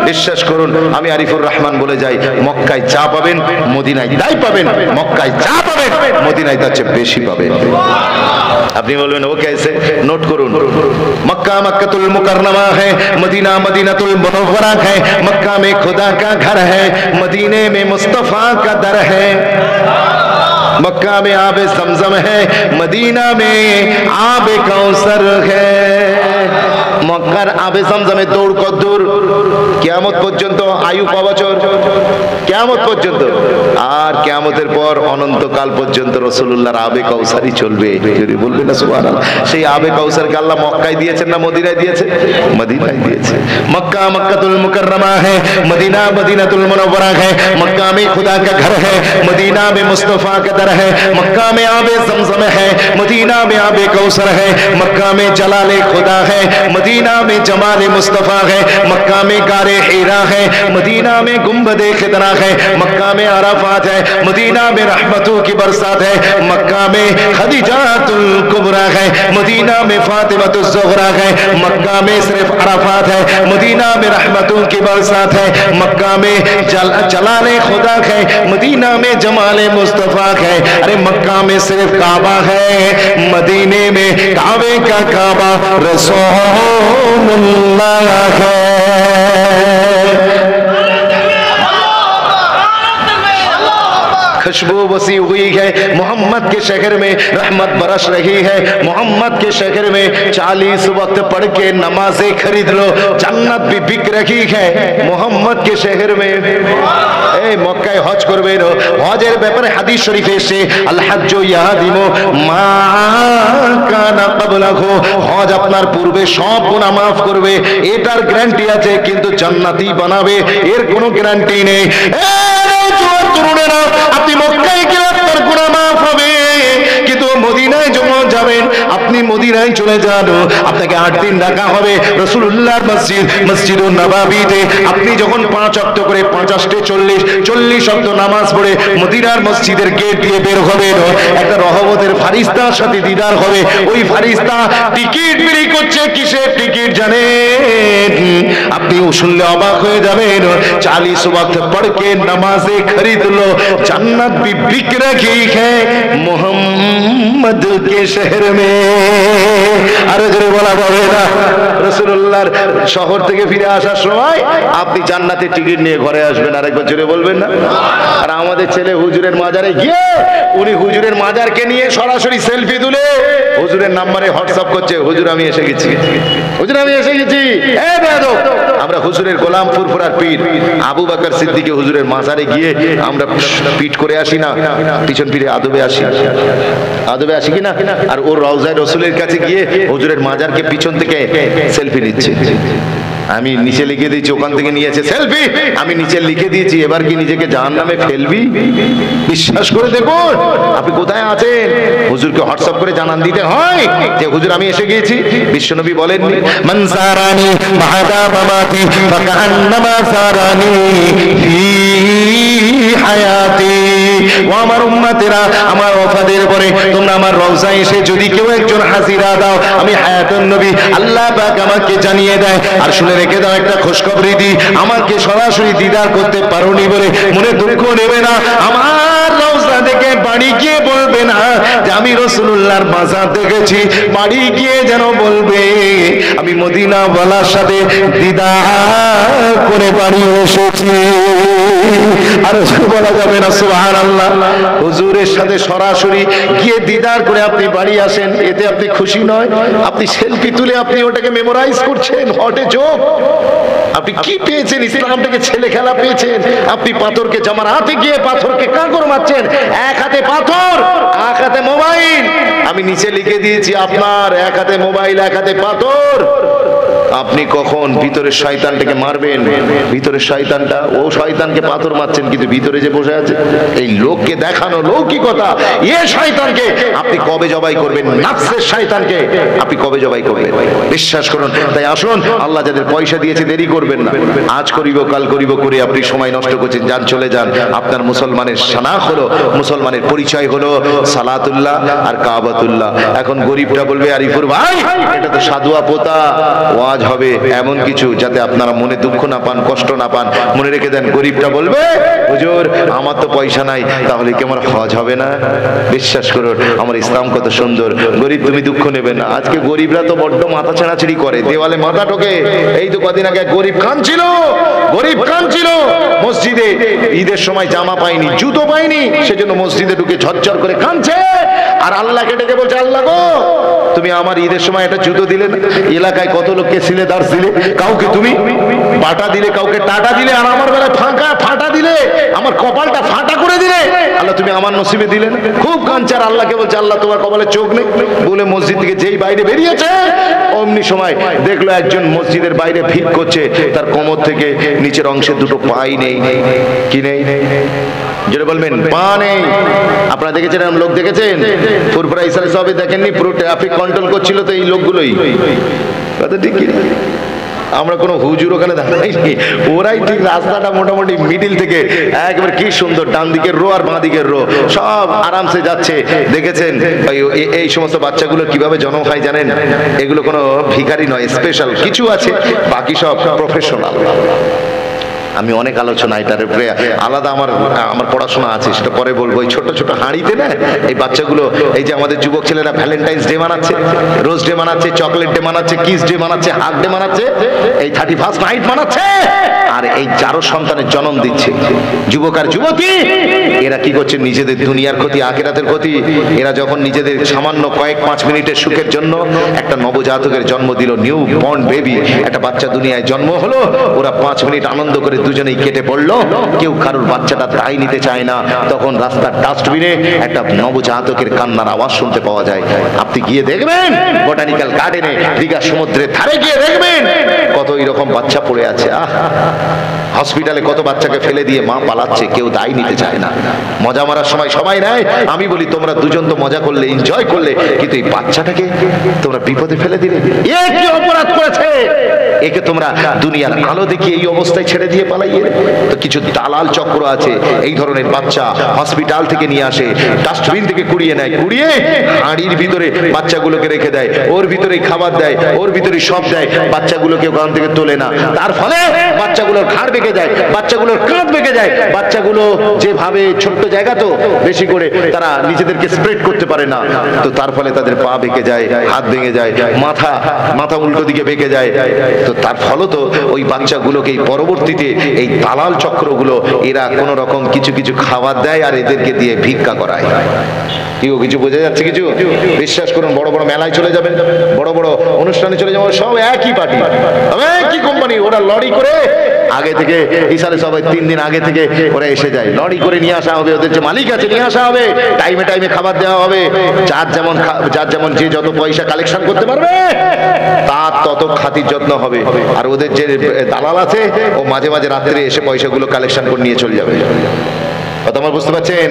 Speaker 1: বিশ্বাস করুন আমি আরিফুর রহমান বলে যাই, মক্কায় যা পাবেন মদিনায় তাই পাবেন, মক্কায় যা পাবেন মদিনায় তার চেয়ে বেশি পাবেন। আপনি বলবেন ও कैसे? নোট করুন, मक्का मक्कातुल मुकर्रमा है, मदीना मदीनातुल मुनव्वरा है, मक्का में खुदा का घर है, मदीने में मुस्तफा का दर है, मक्का में आबे जमजम है, मदीना में आबे कौसर है। মক্কার আবে জমজমে দৌড় কদ্দুর? কিয়ামত পর্যন্ত। আয়ু ক বছর? কিয়ামত পর্যন্ত। আর কিয়ামতের পর অনন্তকাল পর্যন্ত রাসূলুল্লাহর আবে কাউসারই চলবে। যদি বলবেন না সুবহানাল্লাহ। সেই আবে কাউসারকে আল্লাহ মক্কায় দিয়েছেন না মদিনায় দিয়েছে? মদিনায় দিয়েছে। मक्का मक्कातुल मुकर्रमा है, मदीना मदीनातुल मुनव्वरा है, मक्का में खुदा का घर है, मदीना में मुस्तफा का दर है, मक्का में आबे जमजम है, मदीना में आबे कौसर है, मक्का में जलाले खुदा है, मदीना में जमाले मुस्तफा है, मक्का में गारे हीरा है, मदीना में गुंबदे खिदरा है, मक्का में अराफात है, मदीना में रहमतों की बरसात है, मक्का में खदीजातुल कुबरा है, मदीना में फातिमातुज़ ज़हरा है, मक्का में सिर्फ अराफात है, मदीना में रहमतों की बरसात है, मक्का में जलाले खुदा है, मदीना में जमाले मुस्तफा है। अरे मक्का में सिर्फ काबा है, मदीने में काबे का काबा रसूलुल्लाह है। खुशबू बसी हुई है मोहम्मद के शहर में, रहमत बरस रही है मोहम्मद के शहर में। 40 वक्त पढ़ के नमाजें खरीद लो, जन्नत भी बिक रही है मोहम्मद के शहर में। এই মক্কায় হজ করবেন, হজের ব্যাপারে হাদিস শরীফে এসে আল হাজ্জু ইয়াদিমু মা কানা ক্বাবলাহু, হজ আপনার পূর্বে সব গুনাহ maaf করবে, এটার গ্যারান্টি আছে, কিন্তু জান্নাতি বানাবে এর কোনো গ্যারান্টি নেই। তরুণেরা আপনি মক্কা আপনি মদিনায় চলে যান, আপনাকে 8 দিন রাখা হবে রাসূলুল্লাহর মসজিদ মসজিদুন নববীতে। আপনি যখন 5 ওয়াক্ত করে 50 ওয়াক্ত নামাজ পড়ে মদিনার মসজিদের গেট দিয়ে বের হবেন, একটা রহমতের ফারিস্তার সাথে দিদার হবে। ওই ফারিস্তা টিকিট বিক্রি করছে। কিসের টিকিট জানেন? আপনি শুনলে অবাক হয়ে যাবেন। 40 ওয়াক্ত পড় के नमाज़े खरीद लो, जन्नत भी बिक रही है मोहम्मद के शहर में। আরো জোরে বলা যাবে না? রাসূলুল্লাহর শহর থেকে ফিরে আসার সময় আপনি জান্নাতের টিকিট নিয়ে ঘরে আসবেন। আরেকবার জোরে বলবেন না? আর আমাদের ছেলে হুজুরের মাজারে গিয়ে উনি হুজুরের মাজারকে নিয়ে সরাসরি সেলফি তুলে হুজুরের নাম্বারে হোয়াটসঅ্যাপ করছে, হুজুর আমি এসে গেছি, হুজুর আমি এসে গেছি। এ বেয়াদব, আমরা হুজুরের গোলাম ফুরফুরার পীর আবু বকর সিদ্দিকী হুজুরের মাজারে গিয়ে আমরা পিট করে আসি না, পিছন ফিরে আদবে আসি, আদবে আসি কিনা? আর ওর রওজায়ে রাসূলের কাছে গিয়ে হুজুরের মাজারকে পিছন থেকে সেলফি নিচ্ছে। আমি নিচে লিখে দিয়েছি, ওখান থেকে নিয়েছে সেলফি, আমি নিচে লিখে দিয়েছি, এবার কি নিজেকে জাহান্নামে ফেলবি? বিশ্বাস করে দেখুন আপনি কোথায় আছেন। হুজুরকে হোয়াটসঅ্যাপ করে জানান দিতে হয় যে হুজুর আমি এসে গিয়েছি। বিশ্বনবী বলেননি মান সারানি বাদা মামাতি ফাকান্নামা সারানি ফি হায়াতি। ও আমার উম্মতেরা, আমার ওফাদের পরে তোমরা আমার রওজায় এসে যদি কেউ একজন হাজিরা দাও, আমি হায়াতুন নবী আল্লাহ পাক আমাকে জানিয়ে দেয়। আর শুনে রেখে দাও একটা খুশখবরি দি, আমাকে সরাসরি দিদার করতে পারোনি বলে মনে দুঃখ নেবে না। আমার রওজা দেখে বাড়ি গিয়ে বলবে না যে আমি রাসূলুল্লাহর মাজার দেখেছি, বাড়ি গিয়ে যেন বলবে আমি মদিনা ওয়ালার সাথে দিদার করে বাড়ি এসেছি। আর বলা যাবে না সুবহানাল্লাহ? হুজুরের সাথে সরাসরি গিয়ে দিদার করে আপনি বাড়ি আসেন, এতে আপনি খুশি নয়? আপনি সেলফি তুলে আপনি ওটাকে মেমোরাইজ করছেন। হটে চোখ, আপনি কি পেয়েছেন? ইসলামটাকে ছেলে খেলা পেয়েছেন। আপনি পাথরকে জামার হাতে গিয়ে পাথরকে কাঁকর মারছেন, এক হাতে পাথর এক হাতে মোবাইল। আমি নিচে লিখে দিয়েছি আপনার এক হাতে মোবাইল এক হাতে পাথর। আপনি কখন ভিতরের শয়তানটাকে মারবেন? ভিতরের শয়তানটা, ও শয়তানকে পাথর মারছেন কিন্তু ভিতরে যে বসে আছে এই লোককে দেখানো লৌকিকতা, এ শয়তানকে আপনি কবে জবাই করবেন? নাফসের শয়তানকে আপনি কবে জবাই করবেন? বিশ্বাস করুন। তাই আসুন, আল্লাহ যাদের পয়সা দিয়েছে দেরি করবেন না। আজ করিব কাল করিব করে আপনি সময় নষ্ট করছেন। যান চলে যান। আপনার মুসলমানের শানাখ হলো, মুসলমানের পরিচয় হলো সালাতুল্লাহ আর কাবাতুল্লাহ। এখন গরিবটা বলবে আরিফুর ভাই এটা তো সাধুয়া পোতা ওয়াজ হবে, এমন কিছু যাতে আপনারা মনে দুঃখ না পান, কষ্ট না পান। মনে রেখে দেন, গরিবটা বলবে হুজুর আমার তো পয়সা নাই, তাহলে কি আমার হজ হবে না? বিশ্বাস করুন আমার ইসলাম কত সুন্দর। গরিব তুমি দুঃখ নেবে না। আজকে গরিবরা তো বড্ড মাথা ছেঁড়াছিড়ি করে, দেওয়ালে মাথা ঠোকে। এই তো কদিন আগে গরিব কাঁদছিল, গরিব কাঁদছিল মসজিদে ঈদের সময় জামা পাইনি, জুতো পাইনি, সেজন্য মসজিদে ঢুকে ঝরঝর করে কাঁদছে। আর আল্লাহকে ডেকে বলছে আল্লাহ গো তুমি আমার ঈদের সময় একটা জুতো দিলে না? এলাকায় কত লোককে সিলে দাঁড় দিলে, কাউকে তুমি বাটা দিলে, কাউকে টাটা দিলে, আর আমার বেলায় ফাঁকা ফাটা দিলে, আমার কপালটা ফাটা করে দিলে। আল্লাহ তুমি আমার নসিবে দিলে না? খুব কাঁদছে। আর আল্লাহকে বলছে আল্লাহ তোমার কপালে চোখ নেই বলে মসজিদ থেকে যেই বাইরে বেরিয়েছে অমনি সময় দেখলো একজন মসজিদের বাইরে ভিক করছে, তার কোমর থেকে নিচের অংশে দুটো পাই নেই। কি নেই? যেটা বলবেন পা নেই। আপনারা দেখেছেন এরকম লোক দেখেছেন? ফুরফুরা ইসা সবে দেখেননি? পুরো ট্রাফিক কন্ট্রোল করছিল তো এই লোকগুলোই। কথা ঠিক কি? আমরা কোনো হুজুর ওখানে দাঁড়াইনি, ওরাই ঠিক রাস্তাটা মোটামুটি মিডিল থেকে একবার কি সুন্দর ডান দিকের রো আর বাঁ দিকের রো সব আরামসে যাচ্ছে। দেখেছেন এই সমস্ত বাচ্চাগুলো কিভাবে জন্ম হয় জানেন? এগুলো কোনো ভিখারি নয়, স্পেশাল কিছু আছে, বাকি সব প্রফেশনাল। আমি অনেক আলোচনা এটার উপরে আলাদা আমার পড়াশোনা আছে, সেটা পরে বলবো। এই ছোট ছোট হাঁড়িতে না এই বাচ্চাগুলো, এই যে আমাদের যুবক ছেলেরা ভ্যালেন্টাইন্স ডে মানাচ্ছে, রোজ ডে মানাচ্ছে, চকলেট ডে মানাচ্ছে, কিস ডে মানাচ্ছে, হাগ ডে মানাচ্ছে, এই 31st নাইট মানাচ্ছে, আর এই যারও সন্তানের জন্ম দিচ্ছে যুবক আর যুবতী, এরা কি করছে? নিজেদের দুনিয়ার ক্ষতি, আখিরাতের ক্ষতি। এরা যখন নিজেদের সামান্য কয়েক 5 মিনিটের সুখের জন্য একটা নবজাতকের জন্ম দিল, নিউ বর্ন বেবি, একটা বাচ্চা দুনিয়ায় জন্ম হলো, ওরা 5 মিনিট আনন্দ করে দুজনেই কেটে পড়লো। কেউ কারোর বাচ্চাটা দায় নিতে চায় না। তখন রাস্তার ডাস্টবিনে একটা নবজাতকের কান্নার আওয়াজ শুনতে পাওয়া যায়। আপনি গিয়ে দেখবেন বোটানিক্যাল গার্ডেনে, দীঘা সমুদ্রের ধারে গিয়ে দেখবেন কত এরকম বাচ্চা পড়ে আছে। হসপিটালে কত বাচ্চাকে ফেলে দিয়ে মা পালাচ্ছে, কেউ দায় নিতে চায় না। মজা মারার সময় সবাই নেয়। আমি বলি তোমরা দুজন তো মজা করলে, এনজয় করলে, কিন্তু এই বাচ্চাটাকে তোমরা বিপদে ফেলে দিলে। এ কি অপরাধ করেছে? একে তোমরা দুনিয়ার আলো দেখিয়ে এই অবস্থায় ছেড়ে দিয়ে পালাইয়ে। তো কিছু দালাল চক্র আছে, এই ধরনের বাচ্চা হসপিটাল থেকে নিয়ে আসে, ডাস্টবিন থেকে কুড়িয়ে নেয়, কুড়িয়ে হাঁড়ির ভিতরে বাচ্চাগুলোকে রেখে দেয়, ওর ভিতরে খাবার দেয়, ওর ভিতরে সব দেয়, বাচ্চাগুলোকে ওখান থেকে তোলে না। তার ফলে বাচ্চাগুলোর ঘাড় বেঁকে যায়, বাচ্চাগুলোর কাঁধ বেঁকে যায়। বাচ্চাগুলো যেভাবে ছোট্ট জায়গা তো বেশি করে তারা নিজেদেরকে স্প্রেড করতে পারে না, তো তার ফলে তাদের পা বেঁকে যায়, হাত ভেঙে যায়, মাথা উল্টো দিকে বেঁকে যায়। তো তার ফলত ওই বাচ্চাগুলোকে পরবর্তীতে এই দালাল চক্রগুলো এরা কোন রকম কিছু কিছু খাবার দেয় আর এদেরকে দিয়ে ভিক্ষা করায়। কিছু বোঝা যাচ্ছে? কিছু বিশ্বাস করুন, বড় বড় মেলায় চলে যাবেন, বড় বড় অনুষ্ঠানে চলে যাবেন, সব একই পার্টি, একই কোম্পানি। ওরা লরি করে আগে থেকে ইসারে সবাই 3 দিন আগে থেকে ওরা এসে যায়, লরি করে নিয়ে আসা হবে, ওদের যে মালিক আছে নিয়ে আসা হবে, টাইমে টাইমে খাবার দেওয়া হবে। যার যেমন যে যত পয়সা কালেকশন করতে পারবে তার তত খাতির যত্ন হবে। আর ওদের যে দালাল আছে ও মাঝে মাঝে রাত্রে এসে পয়সাগুলো কালেকশন করে নিয়ে চলে যাবে। কথা আমার বুঝতে পারছেন?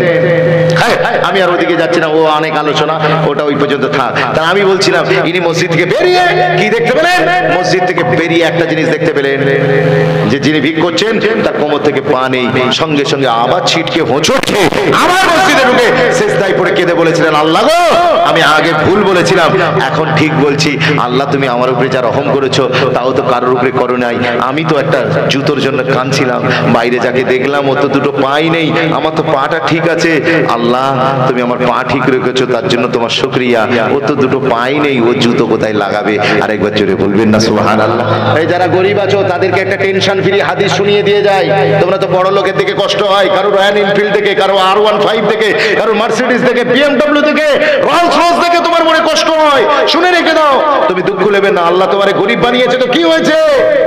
Speaker 1: আমি আর ওদিকে যাচ্ছি না, ও অনেক আলোচনা, ওটা ওই পর্যন্ত থাক। তা আমি বলছিলাম, ইনি মসজিদ থেকে বেরিয়ে কি দেখতে পেলেন? মসজিদ থেকে বেরিয়ে একটা জিনিস দেখতে পেলেন, যে যিনি ভিক করছেন তার কোমর থেকে পা নেই। সঙ্গে সঙ্গে আবার ছিটকে হোঁচট খেয়ে আবার মসজিদে ঢুকে সিজদায় পড়ে কেঁদে বলেছিলেন, আল্লাহ গো, আমি আগে ভুল বলেছিলাম, এখন ঠিক বলছি। আল্লাহ, তুমি আমার উপরে যা রহম করেছো তাও তো কারোর উপরে করো নাই। আমি তো একটা জুতোর জন্য কাঁদছিলাম, বাইরে যাকে দেখলাম ও তো দুটো পাই নেই, আমার তো পাটা ঠিক আছে। আল্লাহ, তুমি আমার পা ঠিক রেখেছো, তার জন্য তোমার শুকরিয়া। ও তো দুটো পাই নেই, ও জুতো কোথায় লাগাবে? আরেকবার জোরে বলবেন না সুবহানাল্লাহ? এই যারা গরিব আছো তাদেরকে একটা টেনশন ফ্রি হাদিস শুনিয়ে দিয়ে যায়। তোমরা তো বড় লোকের দিকে কষ্ট হয়, কারো রয়্যাল এনফিল্ড থেকে, কারো R15 থেকে, কারো মার্সিডিজ থেকে, BMW থেকে, রোলস রয়েস থেকে তোমার মনে কষ্ট হয়, শুনে রেখে দাও। তুমি দুঃখ নেবে না, আল্লাহ তোমারে গরিব বানিয়েছে তো কি হয়েছে?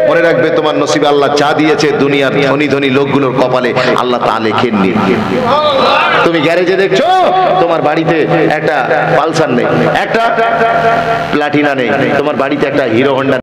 Speaker 1: মনে রাখবে তোমার নসিবে আল্লাহ যা দিয়েছে দুনিয়ার ধনী ধনী লোকগুলোর কপালে আল্লাহ তা লেখেননি। তুমি গ্যারেজে দেখছো তোমার বাড়িতে একটা পালসার নেই, একটা প্লাটিনা নেই, তোমার বাড়িতে একটা হিরো হন্ডা